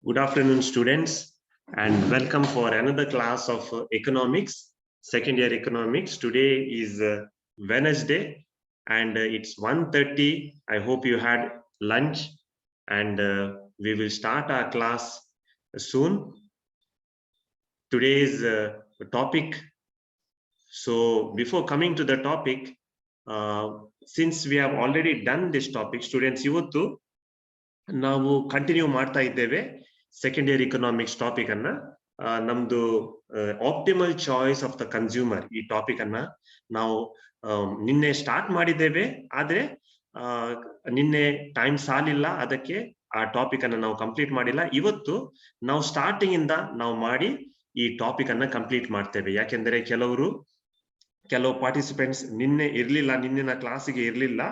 Good afternoon, students, and welcome for another class of economics, second year economics. Today is Wednesday, and it's 1:30. I hope you had lunch, and we will start our class soon. Today's topic. So before coming to the topic, since we have already done this topic, students, ಇವತ್ತು ನಾವು continue ಮಾಡ್ತಾ ಇದ್ದೇವೆ second year economics topic ಅನ್ನ. ನಮ್ದು optimal choice of the consumer ಈ topic ಅನ್ನ ನಾವು ನಿನ್ನೆ ಸ್ಟಾರ್ಟ್ ಮಾಡಿದ್ದೇವೆ. ಆದ್ರೆ ನಿನ್ನೆ ಟೈಮ್ ಸಾಲಿಲ್ಲ, ಅದಕ್ಕೆ ಆ ಟಾಪಿಕ್ ಅನ್ನ ನಾವು ಕಂಪ್ಲೀಟ್ ಮಾಡಿಲ್ಲ. ಇವತ್ತು ನಾವು ಸ್ಟಾರ್ಟಿಂಗ್ ಇಂದ ನಾವು ಮಾಡಿ ಈ ಟಾಪಿಕ್ ಅನ್ನ ಕಂಪ್ಲೀಟ್ ಮಾಡ್ತೇವೆ. ಯಾಕೆಂದ್ರೆ ಕೆಲವು ಪಾರ್ಟಿಸಿಪೆಂಟ್ಸ್ ನಿನ್ನೆ ಇರ್ಲಿಲ್ಲ, ನಿನ್ನೆನ ಕ್ಲಾಸಿಗೆ ಇರ್ಲಿಲ್ಲ.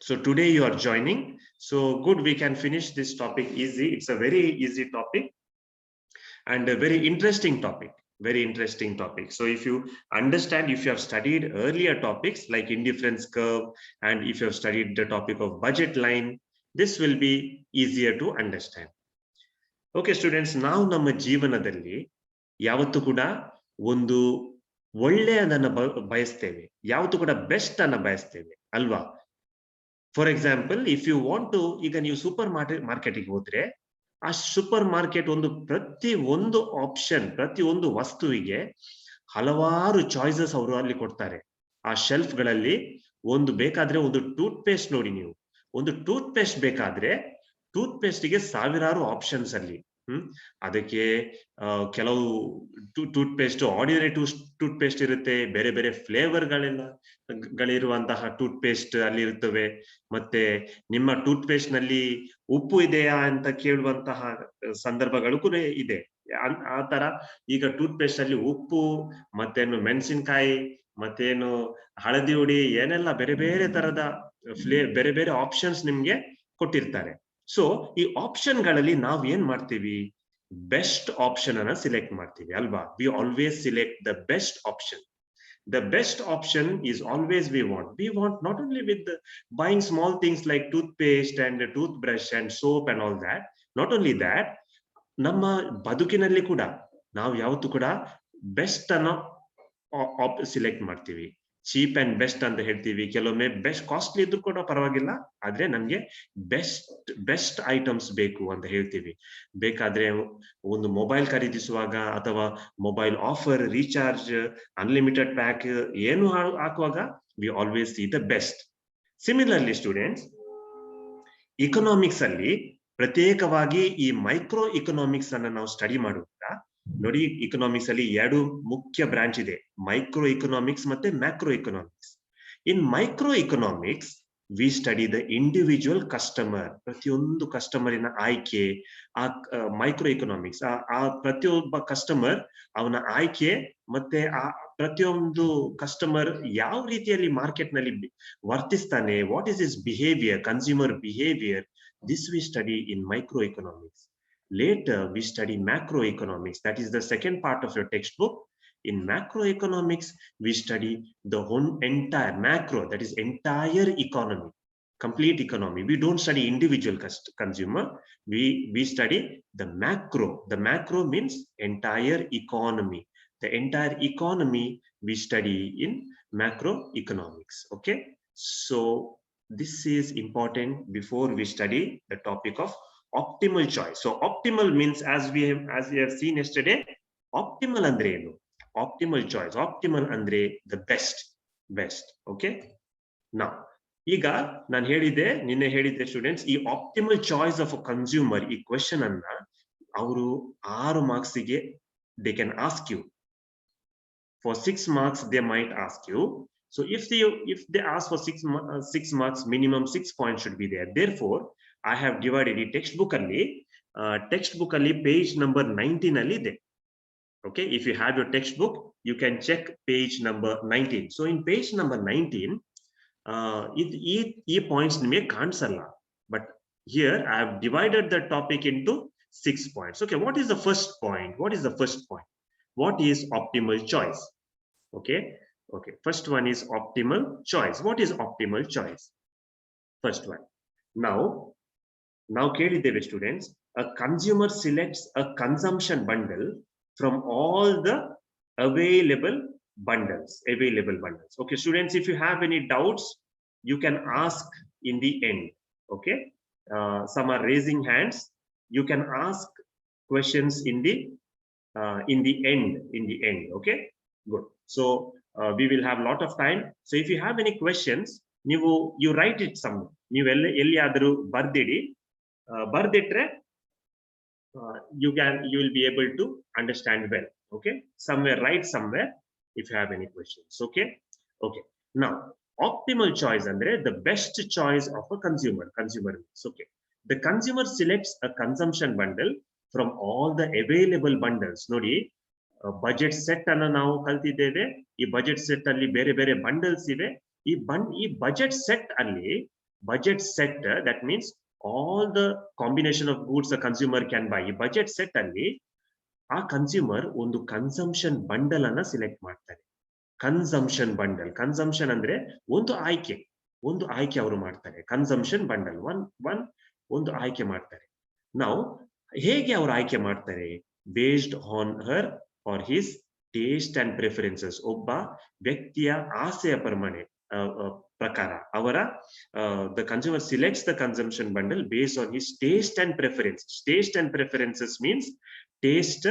So today you are joining. So good, we can finish this topic easy. It's a very easy topic and a very interesting topic. Very interesting topic. So if you understand, if you have studied earlier topics like indifference curve, and if you have studied the topic of budget line, this will be easier to understand. Okay, students, ನಾವು ನಮ್ಮ ಜೀವನದಲ್ಲಿ ಯಾವತ್ತೂ ಕೂಡ ಒಂದು ಒಳ್ಳೆಯದನ್ನ ಬಯಸ್ತೇವೆ, ಯಾವತ್ತೂ ಕೂಡ best ಅನ್ನ ಬಯಸ್ತೇವೆ ಅಲ್ವಾ? For example, if you want to, ಈಗ ನೀವು ಸೂಪರ್ ಮಾರ್ಕೆಟ್ಗೆ ಹೋದ್ರೆ ಆ ಸೂಪರ್ ಮಾರ್ಕೆಟ್ ಪ್ರತಿ ಒಂದು ಆಪ್ಷನ್, ಪ್ರತಿ ಒಂದು ವಸ್ತುವಿಗೆ ಹಲವಾರು ಚಾಯ್ಸಸ್ ಅವರು ಅಲ್ಲಿ ಕೊಡ್ತಾರೆ. ಆ ಶೆಲ್ಫ್ ಗಳಲ್ಲಿ ಬೇಕಾದ್ರೆ ಒಂದು ಟೂತ್ ಪೇಸ್ಟ್ ನೋಡಿ, ನೀವು ಒಂದು ಟೂತ್ ಪೇಸ್ಟ್ ಬೇಕಾದ್ರೆ ಟೂತ್ ಪೇಸ್ಟ್ಗೆ ಸಾವಿರಾರು ಆಪ್ಷನ್ಸ್ ಅಲ್ಲಿ. ಅದಕ್ಕೆ ಕೆಲವು tooth paste ordinary tooth paste ಇರುತ್ತೆ, ಬೇರೆ ಬೇರೆ ಫ್ಲೇವರ್ ಗಳಿರುವಂತಹ ಟೂತ್ ಪೇಸ್ಟ್ ಅಲ್ಲಿ ಇರ್ತವೆ. ಮತ್ತೆ ನಿಮ್ಮ ಟೂತ್ ಪೇಸ್ಟ್ ನಲ್ಲಿ ಉಪ್ಪು ಇದೆಯಾ ಅಂತ ಕೇಳುವಂತಹ ಸಂದರ್ಭಗಳು ಕೂಡ ಇದೆ. ಆ ತರ ಈಗ ಟೂತ್ ಪೇಸ್ಟ್ ಅಲ್ಲಿ ಉಪ್ಪು, ಮತ್ತೇನು ಮೆಣಸಿನಕಾಯಿ, ಮತ್ತೇನು ಹಳದಿ ಹುಡಿ, ಏನೆಲ್ಲ ಬೇರೆ ಬೇರೆ ತರದ ಬೇರೆ ಬೇರೆ ಆಪ್ಷನ್ಸ್ ನಿಮ್ಗೆ ಕೊಟ್ಟಿರ್ತಾರೆ. ಸೊ ಈ ಆಪ್ಷನ್ ಗಳಲ್ಲಿ ನಾವ್ ಏನ್ ಮಾಡ್ತೀವಿ? ಬೆಸ್ಟ್ ಆಪ್ಷನ್ ಅನ್ನ ಸಿಲೆಕ್ಟ್ ಮಾಡ್ತೀವಿ ಅಲ್ವಾ? We always select the best option. The best option is always we want not only with buying small things like toothpaste and toothbrush and soap and all that. Not only that, ನಮ್ಮ ಬದುಕಿನಲ್ಲಿ ಕೂಡ ನಾವು ಯಾವತ್ತೂ ಕೂಡ best ಅನ್ನ select ಮಾಡ್ತೀವಿ. Cheap and best ಅಂತ ಹೇಳ್ತೀವಿ. ಕೆಲವೊಮ್ಮೆ ಬೆಸ್ಟ್ ಕಾಸ್ಟ್ಲಿ ಇದ್ರೂ ಕೂಡ ಪರವಾಗಿಲ್ಲ, ಆದ್ರೆ ನಮ್ಗೆ ಬೆಸ್ಟ್ ಐಟಮ್ಸ್ ಬೇಕು ಅಂತ ಹೇಳ್ತೀವಿ. ಬೇಕಾದ್ರೆ ಒಂದು ಮೊಬೈಲ್ ಖರೀದಿಸುವಾಗ ಅಥವಾ mobile offer, recharge, unlimited pack ಏನು ಹಾಕುವಾಗ we always C the best. Similarly students, economics ಅಲ್ಲಿ ಪ್ರತ್ಯೇಕವಾಗಿ ಈ ಮೈಕ್ರೋ ಇಕನಾಮಿಕ್ಸ್ ಅನ್ನ ನಾವು ಸ್ಟಡಿ ಮಾಡುವಾಗ ನೋಡಿ, ಇಕನಾಮಿಕ್ಸ್ ಅಲ್ಲಿ ಎರಡು ಮುಖ್ಯ ಬ್ರಾಂಚ್ ಇದೆ, ಮೈಕ್ರೋ ಇಕನಾಮಿಕ್ಸ್ ಮತ್ತೆ macro economics. In micro economics we study the individual customer, ಪ್ರತಿಯೊಂದು ಕಸ್ಟಮರಿನ ಆಯ್ಕೆ. ಆ ಮೈಕ್ರೋ ಇಕನಾಮಿಕ್ಸ್ ಆ ಪ್ರತಿಯೊಬ್ಬ ಕಸ್ಟಮರ್ ಅವನ ಆಯ್ಕೆ, ಮತ್ತೆ ಆ ಪ್ರತಿಯೊಂದು ಕಸ್ಟಮರ್ ಯಾವ ರೀತಿಯಲ್ಲಿ ಮಾರ್ಕೆಟ್ ನಲ್ಲಿ ವರ್ತಿಸ್ತಾನೆ, what is is behaviour, consumer behaviour. This we study in microeconomics. Later we study macroeconomics. That is the second part of your textbook. In macroeconomics we study the whole entire macro, that is entire economy, complete economy. We don't study individual consumer. We study the macro. The macro means entire economy. The entire economy we study in macroeconomics. Okay, so this is important before we study the topic of optimal choice. So optimal means, as we have seen yesterday, optimal andre enu, optimal choice, optimal andre the best. Okay, now ಈಗ ನಾನು ನಿನ್ನೆ ಹೇಳಿದ್ದೆ students, ಈ optimal choice of a consumer ಈ question ಅನ್ನ ಅವರು 6 ಮಾರ್ಕ್ಸಿಗೆ they can ask you. For 6 marks they might ask you. So if they ask for 6 marks, minimum 6 points should be there. Therefore, I have divided the textbook ಅಲ್ಲಿ page number 19 ಅಲ್ಲಿ ಇದೆ. Okay, if you have your textbook, you can check page number 19. So in page number 19, ಈ points ನಿಮಗೆ ಕಾಣಿಸಲ್ಲ, but here I have divided the topic into 6 points. Okay, what is the first point? What is optimal choice? Okay, first one is optimal choice. What is optimal choice? First one. Now ನಾವು ಕೇಳಿದ್ದೇವೆ students, a consumer selects a consumption bundle from all the available bundles. Okay students, if you have any doubts you can ask in the end. Okay, some are raising hands, you can ask questions in the end. Okay, good. So we will have lot of time, so if you have any questions you write it somewhere, ನೀವು ಎಲ್ಲಿಯಾದರೂ ಬರ್ದಿಡಿ, ಬರ್ದಿಟ್ರೆ you will be able to understand well. Okay, somewhere, write somewhere if you have any questions. Okay, now optimal choice andre the best choice of a consumer means, okay, the consumer selects a consumption bundle from all the available bundles. Nodi, budget set anna ನಾವು ಕಲ್ತಿದ್ದೇವೆ, ಈ budget set ಅಲ್ಲಿ ಬೇರೆ ಬೇರೆ bundles ಇವೆ. ಈ budget set ಅಲ್ಲಿ, budget set that means all the combination of goods a consumer can buy. ಈ budget set ಅಲ್ಲಿ ಆ ಕನ್ಸ್ಯೂಮರ್ ಒಂದು ಕನ್ಸಂಪ್ಷನ್ ಬಂಡಲ್ ಅನ್ನ ಸಿಲೆಕ್ಟ್ ಮಾಡ್ತಾರೆ. ಕನ್ಸಂಪ್ಷನ್ ಬಂಡಲ್, ಕನ್ಸಂಪ್ಷನ್ ಅಂದ್ರೆ ಒಂದು ಆಯ್ಕೆ ಅವರು ಮಾಡ್ತಾರೆ. ಕನ್ಸಂಪ್ಷನ್ ಬಂಡಲ್ ಒಂದು ಆಯ್ಕೆ ಮಾಡ್ತಾರೆ. ನಾವು ಹೇಗೆ ಅವರು ಆಯ್ಕೆ ಮಾಡ್ತಾರೆ? Based on her or his taste and preferences. ಒಬ್ಬ ವ್ಯಕ್ತಿಯ ಆಸೆಯ ಪ್ರಕಾರ ಅವರ the consumer selects the consumption bundle based on his taste and preferences. Taste and preferences means taste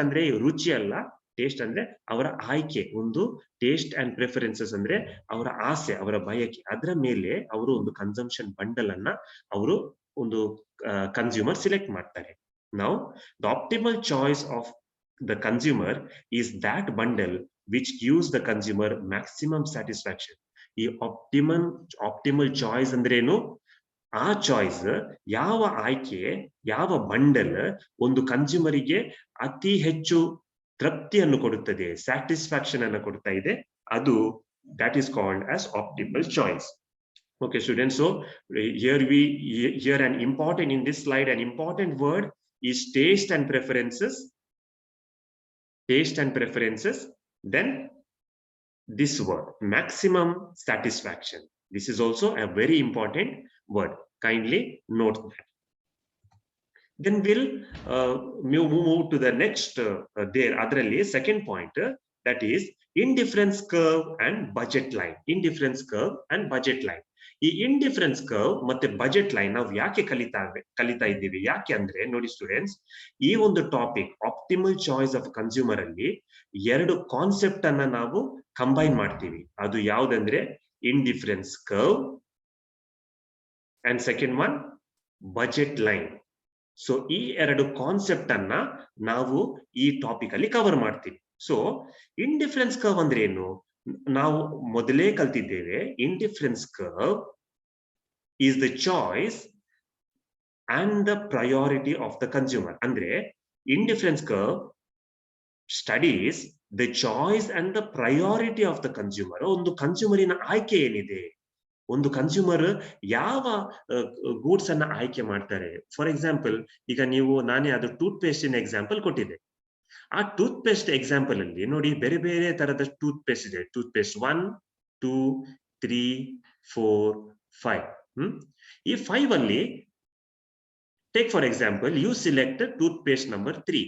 ಅಂದ್ರೆ ರುಚಿ ಅಲ್ಲ, ಟೇಸ್ಟ್ ಅಂದ್ರೆ ಅವರ ಆಯ್ಕೆ. ಒಂದು ಟೇಸ್ಟ್ ಅಂಡ್ ಪ್ರಿಫರೆನ್ಸಸ್ ಅಂದ್ರೆ ಅವರ ಆಸೆ, ಅವರ ಬಯಕೆ, ಅದರ ಮೇಲೆ ಅವರು ಒಂದು ಕನ್ಸಂಪ್ಷನ್ ಬಂಡಲ್ ಅನ್ನ ಅವರು ಒಂದು ಕನ್ಸ್ಯೂಮರ್ ಸಿಲೆಕ್ಟ್ ಮಾಡ್ತಾರೆ. Now the optimal choice of the consumer is that bundle which gives the consumer maximum satisfaction. ಈ optimal choice ಅಂದ್ರೇನು? ಆ ಚಾಯ್ಸ್, ಯಾವ ಆಯ್ಕೆ, ಯಾವ ಬಂಡಲ್ ಒಂದು ಕನ್ಸ್ಯೂಮರಿಗೆ ಅತಿ ಹೆಚ್ಚು ತೃಪ್ತಿಯನ್ನು ಕೊಡುತ್ತದೆ, ಸ್ಯಾಟಿಸ್ಫ್ಯಾಕ್ಷನ್ ಅನ್ನು ಕೊಡ್ತಾ ಇದೆ, ಅದು that is called as optimal choice. Okay students, so here an important, in this slide an important word is taste and preferences. Then this word maximum satisfaction, this is also a very important word, kindly note that. Then we'll move to the next there adralli second point, that is indifference curve and budget line. ಈ indifference curve ಮತ್ತೆ budget line ನಾವು ಯಾಕೆ ಕಲಿತಾ ಇದ್ದೀವಿ? ಯಾಕೆ ಅಂದ್ರೆ ನೋಡಿ students, ಈ ಒಂದು topic optimal choice of consumer ಅಲ್ಲಿ ಎರಡು ಕಾನ್ಸೆಪ್ಟ್ ಅನ್ನ ನಾವು ಕಂಬೈನ್ ಮಾಡ್ತೀವಿ. ಅದು ಯಾವ್ದಂದ್ರೆ indifference curve and second one budget line. So ಈ ಎರಡು ಕಾನ್ಸೆಪ್ಟ್ ಅನ್ನ ನಾವು ಈ ಟಾಪಿಕ್ ಅಲ್ಲಿ ಕವರ್ ಮಾಡ್ತೀವಿ. ಸೊ ಇಂಡಿಫರೆನ್ಸ್ ಕರ್ವ್ ಅಂದ್ರೆ ಏನು? ನಾವು ಮೊದಲೇ ಕಲ್ತಿದ್ದೇವೆ. Indifference curve is the choice and the priority of the consumer. ಅಂದ್ರೆ indifference curve studies the choice and the priority of the consumer. ಒಂದು ಕನ್ಸ್ಯೂಮರಿನ ಆಯ್ಕೆ ಏನಿದೆ, ಒಂದು ಕನ್ಸ್ಯೂಮರ್ ಯಾವ ಗೂಡ್ಸ್ ಅನ್ನ ಆಯ್ಕೆ ಮಾಡ್ತಾರೆ. ಫಾರ್ ಎಕ್ಸಾಂಪಲ್, ಈಗ ನಾನೇ ಅದು ಟೂತ್ ಪೇಸ್ಟ್ ಇನ್ ಎಕ್ಸಾಂಪಲ್ ಕೊಟ್ಟಿದ್ದೆ. ಆ ಟೂತ್ ಪೇಸ್ಟ್ ಎಕ್ಸಾಂಪಲ್ ಅಲ್ಲಿ ನೋಡಿ, ಬೇರೆ ಬೇರೆ ತರದ ಟೂತ್ ಪೇಸ್ಟ್ ಇದೆ. Toothpaste 1, 2, 3, 4, 5. ಈ 5 ಅಲ್ಲಿ take for example, you select toothpaste number 3.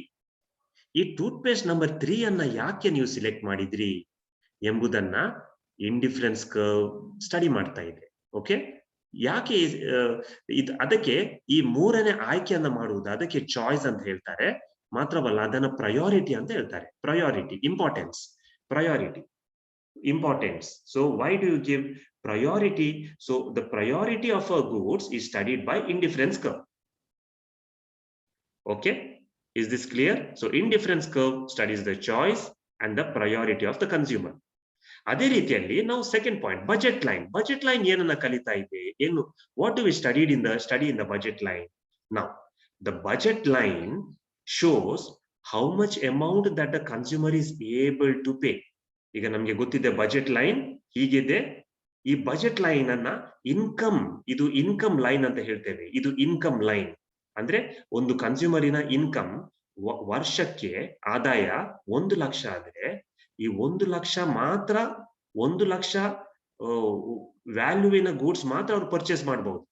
ಈ ಟೂತ್ ಪೇಸ್ಟ್ ನಂಬರ್ 3 ಅನ್ನ ಯಾಕೆ ನೀವು ಸಿಲೆಕ್ಟ್ ಮಾಡಿದ್ರಿ ಎಂಬುದನ್ನ ಇಂಡಿಫರೆನ್ಸ್ ಕರ್ವ್ ಸ್ಟಡಿ ಮಾಡ್ತಾ ಇದೆ. ಓಕೆ, ಯಾಕೆ ಅದಕ್ಕೆ ಈ ಮೂರನೇ ಆಯ್ಕೆಯನ್ನ ಮಾಡುವುದು ಅದಕ್ಕೆ ಚಾಯ್ಸ್ ಅಂತ ಹೇಳ್ತಾರೆ. ಮಾತ್ರವಲ್ಲ, ಅದನ್ನ ಪ್ರಯಾರಿಟಿ ಅಂತ ಹೇಳ್ತಾರೆ. Priority, importance, importance. So why do you give priority? So the priority of a goods is studied by indifference curve. Okay, is this clear? So indifference curve studies the choice and the priority of the consumer. ಅದೇ ರೀತಿಯಲ್ಲಿ ನಾವು second point, budget line. Budget line ಏನನ್ನ ಕಲಿತಾ ಇದೆ, ಏನು, what do we study in the budget line? Now the budget line shows how much amount that the consumer is able to pay. ಈಗ ನಮ್ಗೆ ಗೊತ್ತಿದೆ ಬಜೆಟ್ ಲೈನ್ ಹೀಗಿದೆ. ಈ budget line ಅನ್ನ ಇದು ಇನ್ಕಮ್ ಲೈನ್ ಅಂತ ಹೇಳ್ತೇವೆ. ಇದು ಇನ್ಕಮ್ ಲೈನ್ ಅಂದ್ರೆ ಒಂದು ಕನ್ಸ್ಯೂಮರಿನ ಇನ್ಕಮ್, ವರ್ಷಕ್ಕೆ ಆದಾಯ 1 ಲಕ್ಷ ಆದ್ರೆ ಈ 1 ಲಕ್ಷ ಮಾತ್ರ, 1 ಲಕ್ಷ ವ್ಯಾಲ್ಯೂವಿನ ಗೂಡ್ಸ್ ಮಾತ್ರ ಅವ್ರು ಪರ್ಚೇಸ್ ಮಾಡಬಹುದು.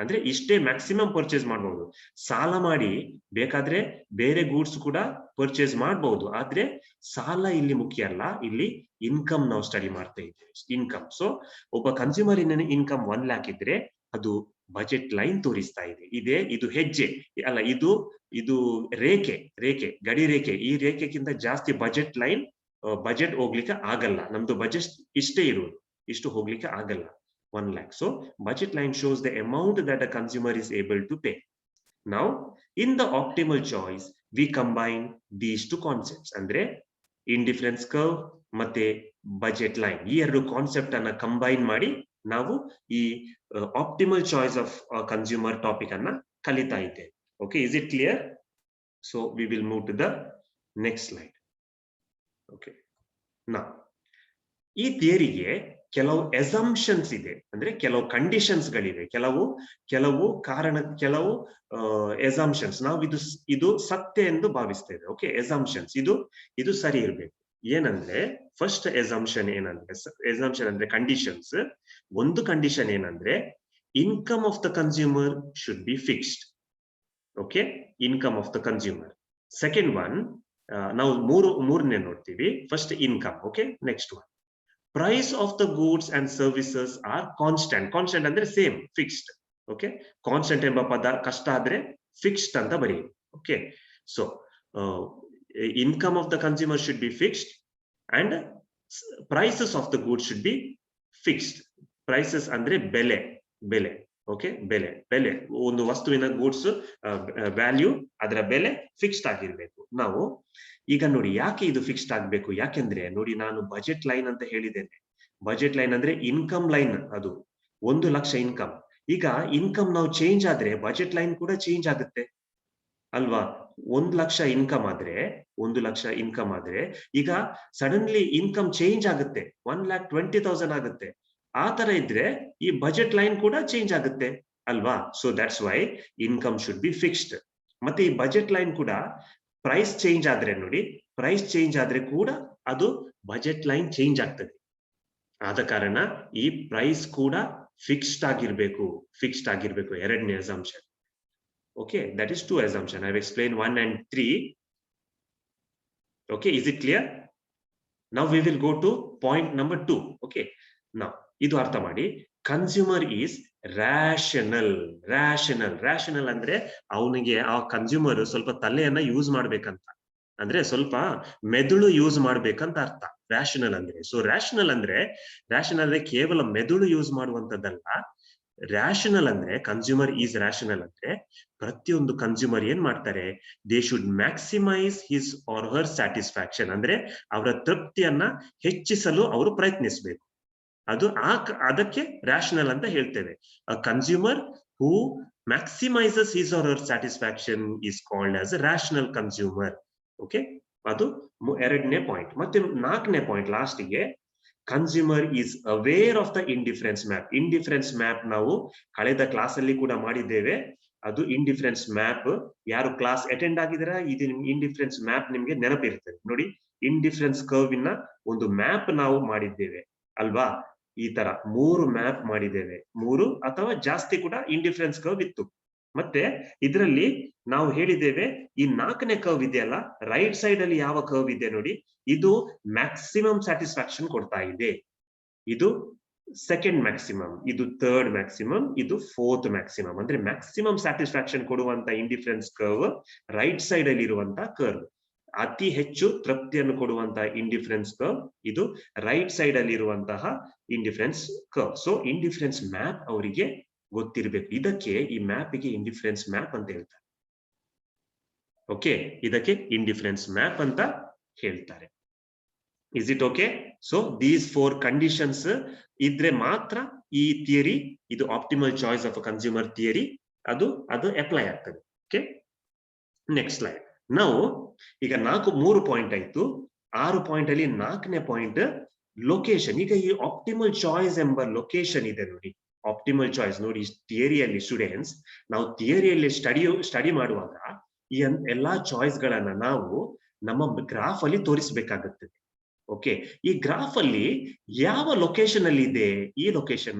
ಅಂದ್ರೆ ಇಷ್ಟೇ ಮ್ಯಾಕ್ಸಿಮಮ್ ಪರ್ಚೇಸ್ ಮಾಡಬಹುದು. ಸಾಲ ಮಾಡಿ ಬೇಕಾದ್ರೆ ಬೇರೆ ಗೂಡ್ಸ್ ಕೂಡ ಪರ್ಚೇಸ್ ಮಾಡಬಹುದು, ಆದ್ರೆ ಸಾಲ ಇಲ್ಲಿ ಮುಖ್ಯ ಅಲ್ಲ, ಇಲ್ಲಿ ಇನ್ಕಮ್ ನಾವು ಸ್ಟಡಿ ಮಾಡ್ತಾ ಇದ್ದೇವೆ, ಇನ್ಕಮ್. ಸೊ ಒಬ್ಬ ಕನ್ಸ್ಯೂಮರ್ ಇನ್ಕಮ್ 1 lakh ಇದ್ರೆ ಅದು ಬಜೆಟ್ ಲೈನ್ ತೋರಿಸ್ತಾ ಇದೆ. ಇದು ಹೆಜ್ಜೆ ಅಲ್ಲ, ಇದು ರೇಖೆ, ಗಡಿ ರೇಖೆ. ಈ ರೇಖೆಗಿಂತ ಜಾಸ್ತಿ ಬಜೆಟ್ ಹೋಗ್ಲಿಕ್ಕೆ ಆಗಲ್ಲ. ನಮ್ದು ಬಜೆಟ್ ಇಷ್ಟೇ ಇರುವುದು, ಇಷ್ಟು ಹೋಗ್ಲಿಕ್ಕೆ ಆಗಲ್ಲ, 1 lakh. So budget line shows the amount that a consumer is able to pay. Now in the optimal choice we combine these two concepts, ಅಂದ್ರೆ indifference curve ಮತ್ತೆ ಬಜೆಟ್ ಲೈನ್, ಈ ಎರಡು ಕಾನ್ಸೆಪ್ಟ್ ಅನ್ನ ಕಂಬೈನ್ ಮಾಡಿ ನಾವು ಈ optimal choice of consumer topic ಅನ್ನ ಕಲಿತಾ ಇದ್ದೇವೆ. Okay, is it clear? So we will move to the next slide. Okay, ಈ ಥಿಯರಿಗೆ ಕೆಲವು ಅಸಂಪ್ಷನ್ಸ್ ಇದೆ, ಅಂದ್ರೆ ಕೆಲವು ಕಂಡೀಷನ್ಸ್ ಗಳಿವೆ, ಕೆಲವು ಅಸಂಪ್ಷನ್ಸ್. ನಾವು ಇದು ಸತ್ಯ ಎಂದು ಭಾವಿಸ್ತೇವೆ. ಓಕೆ, ಅಸಂಪ್ಷನ್ಸ್ ಇದು ಸರಿ ಇರಬೇಕು. ಏನಂದ್ರೆ ಫಸ್ಟ್ ಅಸಂಪ್ಷನ್ ಅಂದ್ರೆ ಕಂಡೀಷನ್ಸ್. ಒಂದು ಕಂಡೀಷನ್ ಏನಂದ್ರೆ income of the consumer should be fixed. Okay, income of the consumer. Second one, ನಾವು ಮೂರನೇ ನೋಡ್ತೀವಿ. First income. Okay, next one, price of the goods and services are constant. Constant ಅಂದ್ರೆ same, fixed. Okay, constant ಎಂಬ ಪದ ಕಷ್ಟ ಆದ್ರೆ fixed ಅಂತ ಬರೆಯಿರಿ. Okay, so income of the consumer should be fixed and prices of the goods should be fixed. Prices ಅಂದ್ರೆ ಬೆಲೆ. Okay, ಬೆಲೆ ಒಂದು ವಸ್ತುವಿನ ಗೂಡ್ಸ್ ವ್ಯಾಲ್ಯೂ, ಅದರ ಬೆಲೆ ಫಿಕ್ಸ್ಡ್ ಆಗಿರ್ಬೇಕು. ನಾವು ಈಗ ನೋಡಿ ಯಾಕೆ ಇದು ಫಿಕ್ಸ್ಡ್ ಆಗ್ಬೇಕು, ಯಾಕೆಂದ್ರೆ ನೋಡಿ ನಾನು ಬಜೆಟ್ ಲೈನ್ ಅಂತ ಹೇಳಿದ್ದೇನೆ. ಬಜೆಟ್ ಲೈನ್ ಅಂದ್ರೆ ಇನ್ಕಮ್ ಲೈನ್, ಅದು 1 ಲಕ್ಷ ಇನ್ಕಮ್. ಈಗ ಇನ್ಕಮ್ ನಾವು ಚೇಂಜ್ ಆದ್ರೆ ಬಜೆಟ್ ಲೈನ್ ಕೂಡ ಚೇಂಜ್ ಆಗುತ್ತೆ ಅಲ್ವಾ? 1 ಲಕ್ಷ ಇನ್ಕಮ್ ಆದ್ರೆ ಈಗ ಸಡನ್ಲಿ ಇನ್ಕಮ್ ಚೇಂಜ್ ಆಗುತ್ತೆ, 1,20,000 ಆಗುತ್ತೆ. ಆ ತರ ಇದ್ರೆ ಈ ಬಜೆಟ್ ಲೈನ್ ಕೂಡ ಚೇಂಜ್ ಆಗುತ್ತೆ ಅಲ್ವಾ? So that's why income should be fixed. ಮತ್ತೆ ಈ ಬಜೆಟ್ ಲೈನ್ ಕೂಡ ಪ್ರೈಸ್ ಚೇಂಜ್ ಆದ್ರೆ ನೋಡಿ, ಪ್ರೈಸ್ ಚೇಂಜ್ ಆದ್ರೆ ಕೂಡ ಅದು ಬಜೆಟ್ ಲೈನ್ ಚೇಂಜ್ ಆಗ್ತದೆ. ಆದ ಕಾರಣ ಈ ಪ್ರೈಸ್ ಕೂಡ ಫಿಕ್ಸ್ಡ್ ಆಗಿರ್ಬೇಕು. ಎರಡನೇ assumption. Okay, that is 2 assumption. I have explained 1 and 3. Okay, is it clear? Now we will go to point number 2. Okay, now idu artha madi. Consumer is rational ಅಂದ್ರೆ ಅವನಿಗೆ ಆ ಕನ್ಸ್ಯೂಮರ್ ಸ್ವಲ್ಪ ತಲೆಯನ್ನ use ಮಾಡ್ಬೇಕಂತ, ಅಂದ್ರೆ ಸ್ವಲ್ಪ ಮೆದುಳು ಯೂಸ್ ಮಾಡ್ಬೇಕಂತ ಅರ್ಥ ರ್ಯಾಷನಲ್ ಅಂದ್ರೆ. ಸೊ ರ್ಯಾಷನಲ್ ಅಂದ್ರೆ ಕೇವಲ ಮೆದುಳು ಯೂಸ್ ಮಾಡುವಂತದ್ದಲ್ಲ. ರ್ಯಾಷನಲ್ ಅಂದ್ರೆ ಕನ್ಸ್ಯೂಮರ್ ಈಸ್ ರ್ಯಾಷನಲ್ ಅಂದ್ರೆ ಪ್ರತಿಯೊಂದು ಕನ್ಸ್ಯೂಮರ್ ಏನ್ ಮಾಡ್ತಾರೆ, they should maximise his or her satisfaction, ಅಂದ್ರೆ ಅವರ ತೃಪ್ತಿಯನ್ನ ಹೆಚ್ಚಿಸಲು ಅವರು ಪ್ರಯತ್ನಿಸಬೇಕು. ಅದಕ್ಕೆ ರ್ಯಾಷನಲ್ ಅಂತ ಹೇಳ್ತೇವೆ. ಅ consumer who ಮ್ಯಾಕ್ಸಿಮೈಸಸ್ his or her satisfaction is called as a rational consumer. Okay, ಅದು ಎರಡನೇ ಪಾಯಿಂಟ್. ಮತ್ತೆ ನಾಲ್ಕನೇ ಪಾಯಿಂಟ್ ಲಾಸ್ಟಿಗೆ, consumer is aware of the indifference map. Indifference map ನಾವು ಕಳೆದ ಕ್ಲಾಸ್ ಅಲ್ಲಿ ಕೂಡ ಮಾಡಿದ್ದೇವೆ. ಅದು ಇಂಡಿಫರೆನ್ಸ್ ಮ್ಯಾಪ್, ಯಾರು ಕ್ಲಾಸ್ ಅಟೆಂಡ್ ಆಗಿದಾರ ಇದು ಇಂಡಿಫರೆನ್ಸ್ ಮ್ಯಾಪ್ ನಿಮ್ಗೆ ನೆನಪಿರ್ತದೆ ನೋಡಿ. ಇಂಡಿಫರೆನ್ಸ್ ಕರ್ವ್ ಇನ್ನ ಒಂದು ಮ್ಯಾಪ್ ನಾವು ಮಾಡಿದ್ದೇವೆ ಅಲ್ವಾ? ಈ ತರ 3 ಮ್ಯಾಪ್ ಮಾಡಿದ್ದೇವೆ, 3 ಅಥವಾ ಜಾಸ್ತಿ ಕೂಡ ಇಂಡಿಫರೆನ್ಸ್ ಕರ್ವ್ ಇತ್ತು. ಮತ್ತೆ ಇದರಲ್ಲಿ ನಾವು ಹೇಳಿದ್ದೇವೆ ಈ 4ನೇ ಕರ್ವ್ ಇದೆಯಲ್ಲ, ರೈಟ್ ಸೈಡ್ ಅಲ್ಲಿ ಯಾವ ಕರ್ವ್ ಇದೆ ನೋಡಿ, ಇದು ಮ್ಯಾಕ್ಸಿಮಮ್ ಸ್ಯಾಟಿಸ್ಫ್ಯಾಕ್ಷನ್ ಕೊಡ್ತಾ ಇದೆ. ಇದು ಸೆಕೆಂಡ್ ಮ್ಯಾಕ್ಸಿಮಮ್, ಇದು ಥರ್ಡ್ ಮ್ಯಾಕ್ಸಿಮಮ್, ಇದು ಫೋರ್ತ್ ಮ್ಯಾಕ್ಸಿಮಮ್. ಅಂದ್ರೆ ಮ್ಯಾಕ್ಸಿಮಮ್ ಸ್ಯಾಟಿಸ್ಫ್ಯಾಕ್ಷನ್ ಕೊಡುವಂತ ಇಂಡಿಫರೆನ್ಸ್ ಕರ್ವ್ ರೈಟ್ ಸೈಡ್ ಅಲ್ಲಿ ಇರುವಂತ ಕರ್ವ್. ಅತಿ ಹೆಚ್ಚು ತೃಪ್ತಿಯನ್ನು ಕೊಡುವಂತಹ ಇಂಡಿಫರೆನ್ಸ್ ಕರ್ವ್ ಇದು ರೈಟ್ ಸೈಡ್ ಅಲ್ಲಿ ಇರುವಂತಹ indifference curve. So indifference map ಅವರಿಗೆ ಗೊತ್ತಿರಬೇಕು. ಇದಕ್ಕೆ ಈ ಮ್ಯಾಪಿಗೆ ಇಂಡಿಫರೆನ್ಸ್ ಮ್ಯಾಪ್ ಅಂತ ಹೇಳ್ತಾರೆ. ಓಕೆ, ಇದಕ್ಕೆ ಇಂಡಿಫರೆನ್ಸ್ ಮ್ಯಾಪ್ ಅಂತ ಹೇಳ್ತಾರೆ. Is it okay? So these 4 conditions ಇದ್ರೆ ಮಾತ್ರ ಈ ಥಿಯರಿ, ಇದು optimal choice of a consumer theory, ಅದು ಅಪ್ಲೈ ಆಗ್ತದೆ. Okay, next slide. ನಾವು ಈಗ 3 ಪಾಯಿಂಟ್ ಆಯ್ತು. 6 ಪಾಯಿಂಟ್ ಅಲ್ಲಿ 4ನೇ ಪಾಯಿಂಟ್ ಲೊಕೇಶನ್. ಈಗ ಈ ಆಪ್ಟಿಮಲ್ ಚಾಯ್ಸ್ ಎಂಬ ಲೊಕೇಶನ್ ಇದೆ ನೋಡಿ, ಆಪ್ಟಿಮಲ್ ಚಾಯ್ಸ್ ನೋಡಿ. ಥಿಯರಿಯಲ್ಲಿ ಸ್ಟೂಡೆಂಟ್ಸ್, ನಾವು ಥಿಯರಿಯಲ್ಲಿ ಸ್ಟಡಿ ಮಾಡುವಾಗ ಈ ಎಲ್ಲಾ ಚಾಯ್ಸ್ ಗಳನ್ನ ನಾವು ನಮ್ಮ ಗ್ರಾಫ್ ಅಲ್ಲಿ ತೋರಿಸಬೇಕಾಗುತ್ತದೆ. ಓಕೆ, ಈ ಗ್ರಾಫ್ ಅಲ್ಲಿ ಯಾವ ಲೊಕೇಶನ್ ಅಲ್ಲಿ ಇದೆ, ಈ ಲೊಕೇಶನ್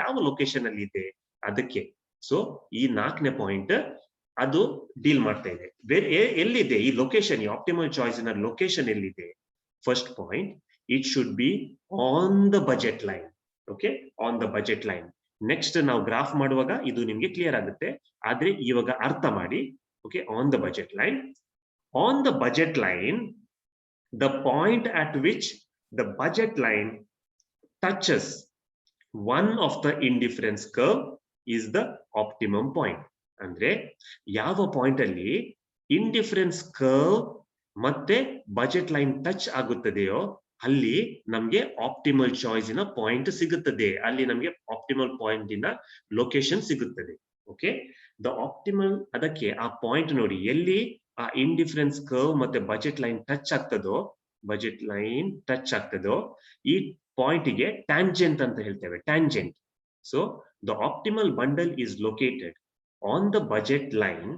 ಯಾವ ಲೊಕೇಶನ್ ಅಲ್ಲಿ ಇದೆ ಅದಕ್ಕೆ ಸೊ ಈ 4ನೇ ಪಾಯಿಂಟ್ ಅದು ಡೀಲ್ ಮಾಡ್ತಾ ಇದೆ. ಎಲ್ಲಿದೆ ಈ ಲೊಕೇಶನ್, ಈ ಆಪ್ಟಿಮಲ್ ಚಾಯ್ಸ್ ನ ಲೊಕೇಶನ್ ಎಲ್ಲಿದೆ? First point, it should be on the budget line. Okay, on the budget line. Next ನಾವು ಗ್ರಾಫ್ ಮಾಡುವಾಗ ಇದು ನಿಮ್ಗೆ ಕ್ಲಿಯರ್ ಆಗುತ್ತೆ, ಆದ್ರೆ ಇವಾಗ ಅರ್ಥ ಮಾಡಿ. Okay, on the budget line. On the budget line, the point at which the budget line touches one of the indifference curve is the optimum point. ಅಂದ್ರೆ ಯಾವ ಪಾಯಿಂಟ್ ಅಲ್ಲಿ ಇಂಡಿಫರೆನ್ಸ್ ಕರ್ವ್ ಮತ್ತೆ ಬಜೆಟ್ ಲೈನ್ ಟಚ್ ಆಗುತ್ತದೆಯೋ ಅಲ್ಲಿ ನಮ್ಗೆ optimal ಚಾಯ್ಸಿನ point ಸಿಗುತ್ತದೆ, ಅಲ್ಲಿ ನಮ್ಗೆ optimal point ಇನ ಲೊಕೇಶನ್ ಸಿಗುತ್ತದೆ. ಓಕೆ, ದ ಆಪ್ಟಿಮಲ್, ಅದಕ್ಕೆ ಆ ಪಾಯಿಂಟ್ ನೋಡಿ ಎಲ್ಲಿ ಆ ಇಂಡಿಫರೆನ್ಸ್ ಕರ್ವ್ ಮತ್ತೆ ಬಜೆಟ್ ಲೈನ್ ಟಚ್ ಆಗ್ತದೋ, ಈ ಪಾಯಿಂಟ್ಗೆ ಟ್ಯಾಂಜೆಂಟ್ ಅಂತ ಹೇಳ್ತೇವೆ, tangent. So the optimal bundle is located on the budget line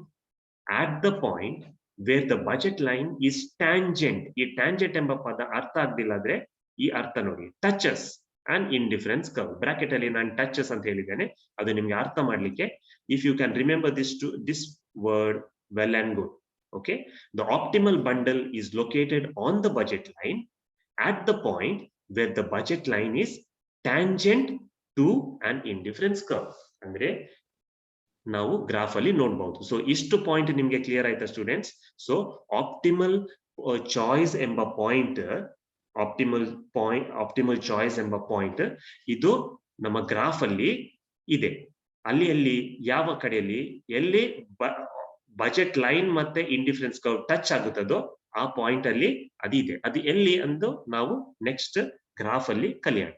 at the point where the budget line is tangent. ಈ ಟ್ಯಾಂಜೆಂಟ್ ಎಂಬ ಪದ ಅರ್ಥ ಆಗ್ಲಿಲ್ಲ ಆದ್ರೆ ಈ ಅರ್ಥ ನೋಡಿ, touches and indifference curve. Bracket ಅಲ್ಲಿ ನಾನು ಟಚಸ್ ಅಂತ ಹೇಳಿದ್ದೇನೆ, ಅದು ನಿಮ್ಗೆ ಅರ್ಥ ಮಾಡ್ಲಿಕ್ಕೆ. If you can remember this word well and good. Okay, the optimal bundle is located on the budget line at the point where the budget line is tangent to an indifference curve. ಅಂದ್ರೆ ನಾವು graph ಅಲ್ಲಿ ನೋಡಬಹುದು. So ಇಷ್ಟು point ನಿಮ್ಗೆ clear ಆಯ್ತಾ students? So optimal choice ಎಂಬ point, optimal choice ಎಂಬ point ಇದು ನಮ್ಮ ಗ್ರಾಫ್ ಅಲ್ಲಿ ಇದೆ. ಅಲ್ಲಿ ಯಾವ ಕಡೆಯಲ್ಲಿ ಎಲ್ಲಿ ಬಜೆಟ್ ಲೈನ್ ಮತ್ತೆ ಇಂಡಿಫರೆನ್ಸ್ ಕರ್ವ್ ಟಚ್ ಆಗುತ್ತದೋ ಆ ಪಾಯಿಂಟ್ ಅಲ್ಲಿ ಅದಿದೆ. ಅದು ಎಲ್ಲಿ ಅಂದು ನಾವು ನೆಕ್ಸ್ಟ್ ಗ್ರಾಫ್ ಅಲ್ಲಿ ಕಲಿಯೋಣ.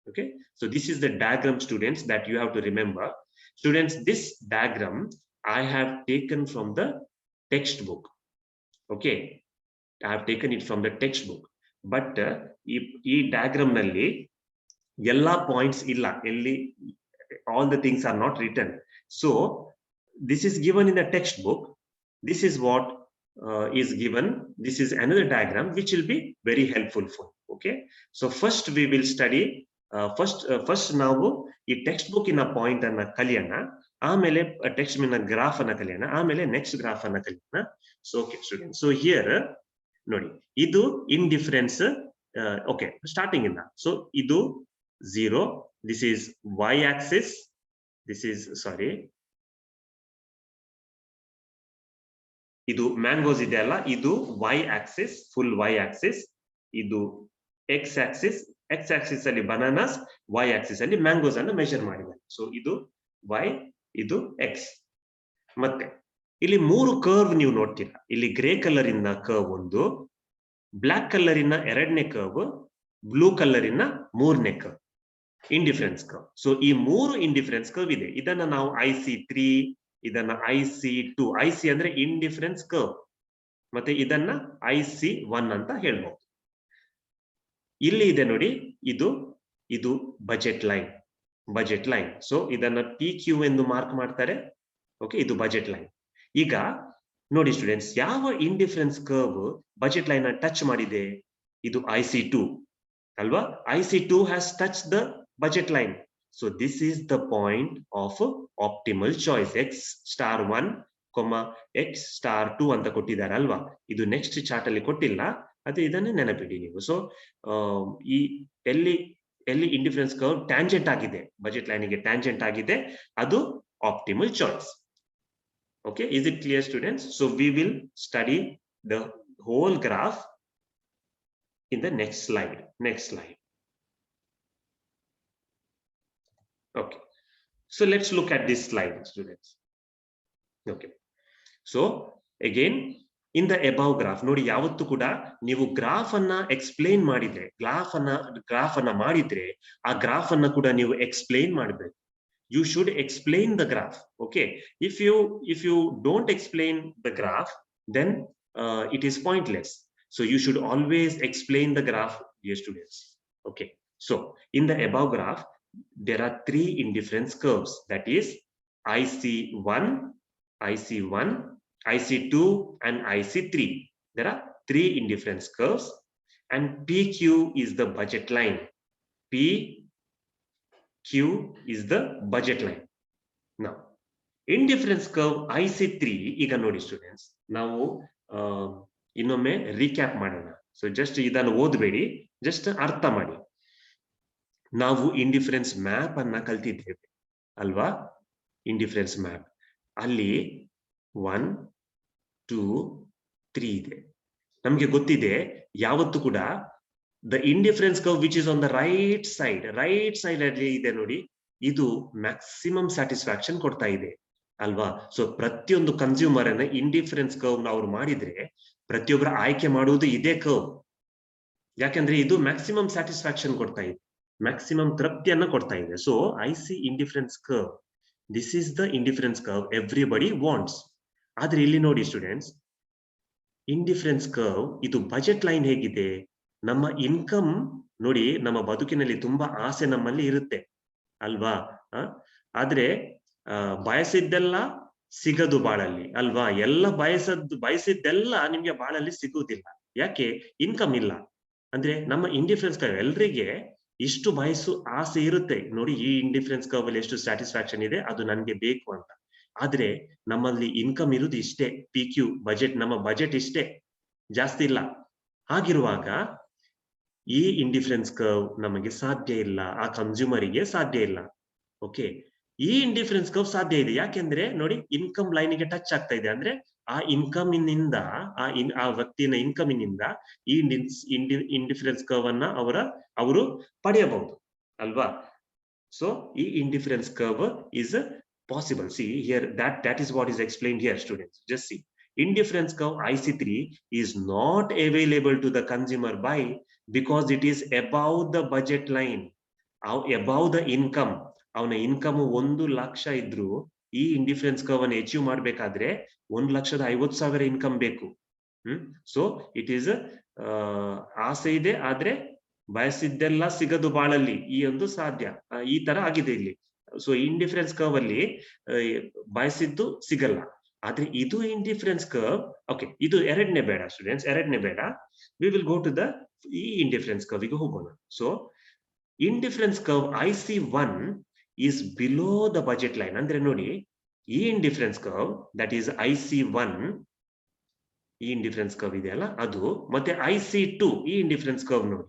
Okay, so this is the diagram students that you have to remember. Students, this diagram I have taken from the textbook. Okay, I have taken it from the textbook. But ಈ diagram ನಲ್ಲಿ ಎಲ್ಲಾ points ಇಲ್ಲ, ಎಲ್ಲಿ all the things are not written. So this is given in the textbook. This is what is given. This is another diagram which will be very helpful for you. Okay, so first we will study first ನಾವು ಈ text book ಇನ point ಅನ್ನ ಕಲಿಯೋಣ, ಆಮೇಲೆ text ಇನ graph ಅನ್ನ ಕಲಿಯೋಣ, ಆಮೇಲೆ ನೆಕ್ಸ್ಟ್ ಗ್ರಾಫ್ ಅನ್ನ ಕಲಿಯೋಣ. So okay student, so here ನೋಡಿ, ಇದು ಇಂಡಿಫರೆನ್ಸ್. ಓಕೆ, ಸ್ಟಾರ್ಟಿಂಗ್ ಇಂದ. ಸೊ ಇದು 0, this is Y axis, this is sorry, ಇದು ಮ್ಯಾಂಗೋಸ್ ಇದೆ ಅಲ್ಲ, ಇದು Y axis, full Y axis. ಇದು ಎಕ್ಸ್ ಆಕ್ಸಿಸ್, ಎಕ್ಸ್ ಆಕ್ಸಿಸ್ ಅಲ್ಲಿ ಬನಾನಾಸ್, ವೈ ಆಕ್ಸಿಸ್ ಅಲ್ಲಿ ಮ್ಯಾಂಗೋಸ್ ಅನ್ನು ಮೆಜರ್ ಮಾಡಿದ್ದಾರೆ. ಸೊ ಇದು ವೈ, ಇದು ಎಕ್ಸ್. ಮತ್ತೆ ಇಲ್ಲಿ 3 ಕರ್ವ್ ನೀವು ನೋಡ್ತೀರಾ. ಇಲ್ಲಿ ಗ್ರೇ ಕಲರ್ ಇನ ಕರ್ವ್ ಒಂದು, ಬ್ಲಾಕ್ ಕಲರ್ ಇನ 2ನೇ ಕರ್ವ್, ಬ್ಲೂ ಕಲರ್ ಇನ 3ನೇ ಕರ್ವ್, ಇಂಡಿಫರೆನ್ಸ್ ಕರ್ವ್. ಸೊ ಈ 3 ಇಂಡಿಫರೆನ್ಸ್ ಕರ್ವ್ ಇದೆ. ಇದನ್ನ ನಾವು IC3, ಇದನ್ನ IC2. IC ಅಂದ್ರೆ ಇಂಡಿಫರೆನ್ಸ್ ಕರ್ವ್, ಮತ್ತೆ ಇದನ್ನ IC1 ಅಂತ ಹೇಳ್ಬಹುದು. ಇಲ್ಲಿ ಇದೆ ನೋಡಿ, ಇದು ಬಜೆಟ್ ಲೈನ್. ಸೊ ಇದನ್ನ PQ ಎಂದು ಮಾರ್ಕ್ ಮಾಡ್ತಾರೆ. ಓಕೆ, ಇದು ಬಜೆಟ್ ಲೈನ್. ಈಗ ನೋಡಿ ಸ್ಟೂಡೆಂಟ್ಸ್, ಯಾವ indifference curve budget line touch ಮಾಡಿದೆ? ಇದು IC2 ಅಲ್ವಾ? IC2 has touch the budget line. So this is the point of optimal choice. X*1, X*2 ಅಂತ ಕೊಟ್ಟಿದ್ದಾರೆ ಅಲ್ವಾ? ಇದು ನೆಕ್ಸ್ಟ್ ಚಾರ್ಟ್ ಅಲ್ಲಿ ಕೊಟ್ಟಿಲ್ಲ, ಅದೇ ಇದನ್ನು ನೆನಪಿಡಿ ನೀವು. ಸೊ ಈ ಎಲ್ಲಿ ಇಂಡಿಫರೆನ್ಸ್ ಕರ್ವ್ ಟ್ಯಾಂಜೆಂಟ್ ಆಗಿದೆ, ಬಜೆಟ್ ಲೈನ್ಗೆ ಟ್ಯಾಂಜೆಂಟ್ ಆಗಿದೆ, ಅದು optimal choice. Okay, is it clear students? So we will study the whole graph in the next slide. Okay, so let's look at this slide students. Okay, so again in the above graph ನೋಡಿ, ಯಾವತ್ತೂ ಕೂಡ ನೀವು graph ಅನ್ನ explain ಮಾಡಿದ್ರೆ, graph ಅನ್ನ ಮಾಡಿದ್ರೆ ಆ graph ಅನ್ನ ಕೂಡ ನೀವು ಎಕ್ಸ್ಪ್ಲೇನ್ ಮಾಡಬೇಕು. You should explain the graph. Okay, if you don't explain the graph, then it is pointless. So you should always explain the graph, dear students. Okay, so in the above graph there are 3 indifference curves, that is IC1, IC2 and IC3. There are 3 indifference curves, and PQ is the budget line. PQ is the budget line. Now, indifference curve IC3 ಈಗ ನೋಡಿ students, ನಾವು ಇನ್ನೊಮ್ಮೆ recap ಮಾಡೋಣ. So just ಇದನ್ನು ಓದಬೇಡಿ, just ಅರ್ಥ ಮಾಡಿ. ನಾವು indifference map ಅನ್ನ ಕಲ್ತಿದ್ದೇವೆ ಅಲ್ವಾ? ಇಂಡಿಫರೆನ್ಸ್ ಮ್ಯಾಪ್ ಅಲ್ಲಿ 1 2 3 ಇದೆ. ನಮ್ಗೆ ಗೊತ್ತಿದೆ ಯಾವತ್ತು ಕೂಡ the indifference curve which is on the right side ಅಲ್ಲಿ ಇದೆ ನೋಡಿ, ಇದು ಮ್ಯಾಕ್ಸಿಮಮ್ ಸ್ಯಾಟಿಸ್ಫ್ಯಾಕ್ಷನ್ ಕೊಡ್ತಾ ಇದೆ ಅಲ್ವಾ? ಸೊ ಪ್ರತಿಯೊಂದು ಕನ್ಸ್ಯೂಮರ್ ಅನ್ನ ಇಂಡಿಫರೆನ್ಸ್ ಕರ್ವ್ ಅವ್ರು ಮಾಡಿದ್ರೆ ಪ್ರತಿಯೊಬ್ಬರ ಆಯ್ಕೆ ಮಾಡುವುದು ಇದೇ ಕರ್ವ್. ಯಾಕಂದ್ರೆ ಇದು ಮ್ಯಾಕ್ಸಿಮಮ್ ಸ್ಯಾಟಿಸ್ಫ್ಯಾಕ್ಷನ್ ಕೊಡ್ತಾ ಇದೆ, ಮ್ಯಾಕ್ಸಿಮಮ್ ತೃಪ್ತಿಯನ್ನ ಕೊಡ್ತಾ ಇದೆ. So I C indifference curve, this is the indifference curve everybody wants. ಆದ್ರೆ ಇಲ್ಲಿ ನೋಡಿ ಸ್ಟೂಡೆಂಟ್ಸ್, ಇಂಡಿಫರೆನ್ಸ್ ಕರ್ವ್ ಇದು ಬಜೆಟ್ ಲೈನ್ ಹೇಗಿದೆ? ನಮ್ಮ ಇನ್ಕಮ್ ನೋಡಿ, ನಮ್ಮ ಬದುಕಿನಲ್ಲಿ ತುಂಬಾ ಆಸೆ ನಮ್ಮಲ್ಲಿ ಇರುತ್ತೆ ಅಲ್ವಾ? ಆದ್ರೆ ಬಯಸಿದ್ದೆಲ್ಲ ಸಿಗದು ಬಾಳಲ್ಲಿ ಅಲ್ವಾ? ಎಲ್ಲ ಬಯಸಿದ್ದೆಲ್ಲ ನಿಮ್ಗೆ ಬಾಳಲ್ಲಿ ಸಿಗುವುದಿಲ್ಲ. ಯಾಕೆ? ಇನ್ಕಮ್ ಇಲ್ಲ. ಅಂದ್ರೆ ನಮ್ಮ ಇಂಡಿಫರೆನ್ಸ್ ಕರ್ವ್ ಎಲ್ರಿಗೆ ಇಷ್ಟು ಬಯಸು ಆಸೆ ಇರುತ್ತೆ ನೋಡಿ, ಈ ಇಂಡಿಫರೆನ್ಸ್ ಕರ್ವ್ ಅಲ್ಲಿ ಎಷ್ಟು ಸ್ಯಾಟಿಸ್ಫ್ಯಾಕ್ಷನ್ ಇದೆ, ಅದು ನನ್ಗೆ ಬೇಕು ಅಂತ. ಆದ್ರೆ ನಮ್ಮಲ್ಲಿ ಇನ್ಕಮ್ ಇರುವುದು ಇಷ್ಟೇ, PQ ಬಜೆಟ್, ನಮ್ಮ ಬಜೆಟ್ ಇಷ್ಟೇ, ಜಾಸ್ತಿ ಇಲ್ಲ. ಹಾಗಿರುವಾಗ ಈ ಇಂಡಿಫರೆನ್ಸ್ ಕರ್ವ್ ನಮಗೆ ಸಾಧ್ಯ ಇಲ್ಲ, ಆ ಕನ್ಸ್ಯೂಮರಿಗೆ ಸಾಧ್ಯ ಇಲ್ಲ. ಓಕೆ, ಈ ಇಂಡಿಫರೆನ್ಸ್ ಕರ್ವ್ ಸಾಧ್ಯ ಇದೆ. ಯಾಕೆಂದ್ರೆ ನೋಡಿ, ಇನ್ಕಮ್ ಲೈನ್ಗೆ ಟಚ್ ಆಗ್ತಾ ಇದೆ. ಅಂದ್ರೆ ಆ ಇನ್ಕಮ್ ಇಂದ, ಆ ವ್ಯಕ್ತಿಯ ಇನ್ಕಮ್ ಇಂದ ಈ ಇಂಡಿಫರೆನ್ಸ್ ಕರ್ವ್ ಅನ್ನ ಅವರು ಪಡೆಯಬಹುದು ಅಲ್ವಾ? ಸೊ ಈ indifference curve is possible. See here, that is what is explained here, students. Just see, indifference curve IC3 is not available to the consumer. By because it is above the budget line, above the income. ಅವನ income 1 lakh ಇದ್ರು ಈ indifference curve ಅನ್ನು achieve ಮಾಡ್ಬೇಕಾದ್ರೆ 1,50,000 income ಬೇಕು. So it is ಆಸೆ ಇದೆ, ಆದ್ರೆ ಬಯಸಿದ್ದೆಲ್ಲ ಸಿಗದು ಬಾಳಲ್ಲಿ, ಈ ಒಂದು ಸಾಧ್ಯ, ಈ ತರ ಆಗಿದೆ ಇಲ್ಲಿ. ಸೊ ಇಂಡಿಫರೆನ್ಸ್ ಕರ್ವ್ ಅಲ್ಲಿ ಬಯಸಿದ್ದು ಸಿಗಲ್ಲ, ಆದ್ರೆ ಇದು ಇಂಡಿಫರೆನ್ಸ್ ಕರ್ವ್. ಓಕೆ, ಇದು ಎರಡನೇ ಬೇಡ ಸ್ಟೂಡೆಂಟ್ಸ್, ಎರಡನೇ ಬೇಡ. We will go to the ಈ ಇಂಡಿಫರೆನ್ಸ್ ಕರ್ವ್ ಗೆ ಹೋಗೋಣ. So indifference curve IC1 is below the budget line. ಅಂದ್ರೆ ನೋಡಿ, ಈ indifference curve that is IC1, ಈ ಇಂಡಿಫರೆನ್ಸ್ ಕರ್ವ್ ಇದೆಯಲ್ಲ ಅದು, ಮತ್ತೆ IC2 ಈ ಇಂಡಿಫರೆನ್ಸ್ ಕರ್ವ್ ನೋಡಿ,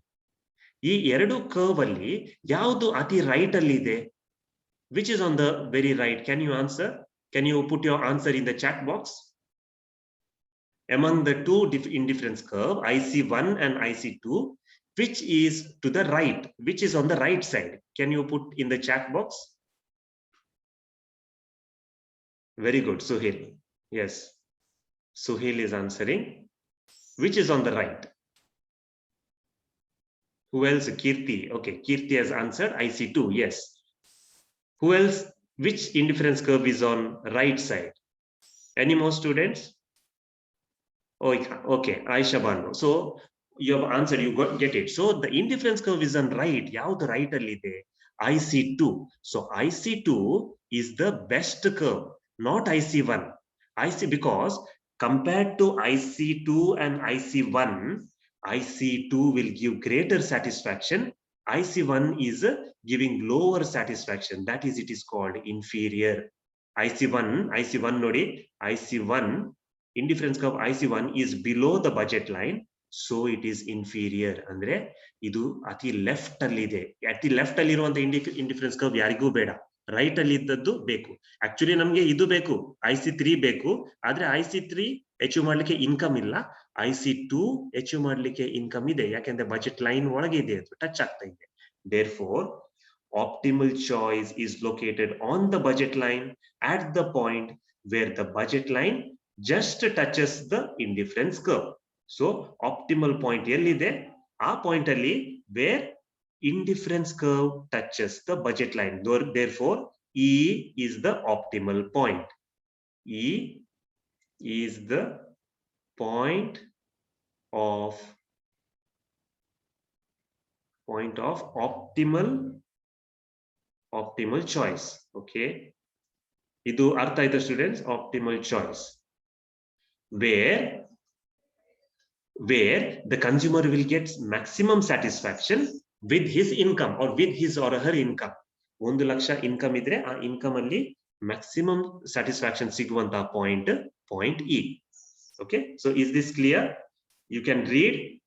ಈ ಎರಡು ಕರ್ವ್ ಅಲ್ಲಿ ಯಾವುದು ಅತಿ ರೈಟ್ ಅಲ್ಲಿ ಇದೆ? Which is on the very right? Can you answer? Can you put your answer in the chat box? Among the two indifference curve, IC1 and IC2, which is to the right? Which is on the right side? Can you put in the chat box? Very good, Suhail. Yes, Suhail is answering. Which is on the right? Who else? Kirti. Okay, Kirti has answered IC2. Yes. Who else? Which indifference curve is on right side? Any more students? Oh, okay, Aisha Banu. So you have answered, you get it. So the indifference curve is on right. Yavudu right alli ide? IC2. So IC2 is the best curve, not IC1. Because compared to IC2 and IC1, IC2 will give greater satisfaction. IC1 is giving lower satisfaction. That is, it is called inferior. IC1 nodi, IC1 indifference curve IC1 is below the budget line, so it is inferior. Andre idu ati left alli ide. Ati left alli iruvanta indifference curve yarigu beda, right alli iddaddu beku. Actually namge idu beku, IC3 beku, ಆದ್ರೆ IC3 achieve ಮಾಡ್ಲಿಕ್ಕೆ income ಇಲ್ಲ, IC2 achieve ಮಾಡ್ಲಿಕ್ಕೆ income ಇದೆ. ಯಾಕೆಂದ್ರೆ budget line ಒಳಗೆ ಇದೆ, ಅದು touch ಆಗ್ತಾ ಇದೆ. Therefore, optimal choice is located on the budget line at the point where the budget line just touches the indifference curve. So optimal point ellide? ಆ point ಅಲ್ಲಿ where indifference curve touches the budget line. Therefore, E is the optimal point. E is the point of optimal choice. Okay, idu artha aita students? Optimal choice, where the consumer will get maximum satisfaction with his income or with his or her income. 1 lakh income ಇದ್ರೆ ಆ income ಅಲ್ಲಿ maximum satisfaction siguvanತಹ point E. Okay, so is this clear? You can read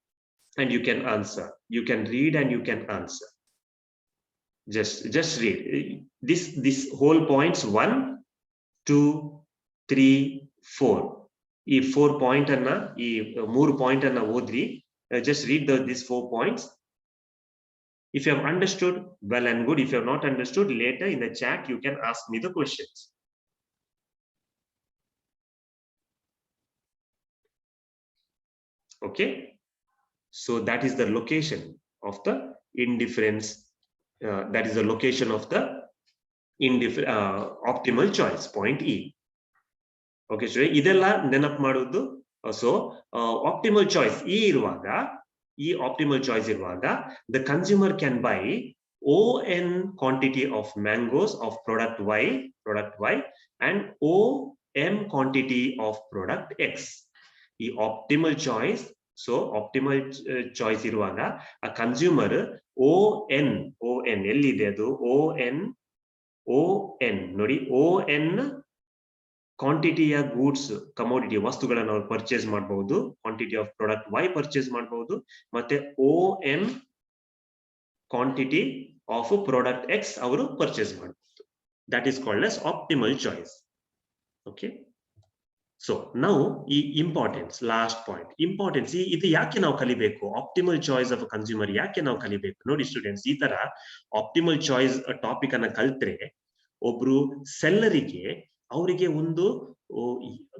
and you can answer. You can read and you can answer. Just read this whole points 1, 2, 3, 4. ಈ 4 point ಅನ್ನ ಈ 3 point ಅನ್ನ ಓದ್ರಿ. Just read these 4 points. If you have understood, well and good. If you have not understood, later in the chat you can ask me the questions. Okay, so that is the location of the indifference. That is the location of the optimal choice, point E. Okay, so ಇದೆಲ್ಲ ನೆನಪು ಮಾಡೋದು. So optimal choice E ಇರುವಾಗ, ಈ optimal choice ಇರುವಾಗ, the consumer can buy ON quantity of mangoes of product Y and OM quantity of product X. ಈ optimal choice, so optimal choice ಇರುವಾಗ ಆ consumer ON ಎಲ್ಲಿದೆ ಅದು ON ನೋಡಿ, ON ಕ್ವಾಂಟಿಟಿಯ goods commodity ವಸ್ತುಗಳನ್ನು ಅವರು ಪರ್ಚೇಸ್ ಮಾಡಬಹುದು, quantity of product Y purchase ಮಾಡಬಹುದು, ಮತ್ತೆ OM quantity of product X ಅವರು ಪರ್ಚೇಸ್ ಮಾಡಬಹುದು. That is called as optimal choice. Okay, so ನಾವು ಈ ಇಂಪಾರ್ಟೆನ್ಸ್, ಲಾಸ್ಟ್ ಪಾಯಿಂಟ್ ಇಂಪಾರ್ಟೆನ್ಸ್, ಇದು ಯಾಕೆ ನಾವು ಕಲಿಬೇಕು? ಆಪ್ಟಿಮಲ್ ಚಾಯ್ಸ್ ಆಫ್ ಕನ್ಸ್ಯೂಮರ್ ಯಾಕೆ ನಾವು ಕಲಿಬೇಕು? ನೋಡಿ ಸ್ಟೂಡೆಂಟ್ಸ್, ಈ ತರ ಆಪ್ಟಿಮಲ್ ಚಾಯ್ಸ್ ಟಾಪಿಕ್ ಅನ್ನ ಕಲ್ತ್ರೆ ಒಬ್ರು ಸೆಲ್ಲರಿಗೆ, ಅವರಿಗೆ ಒಂದು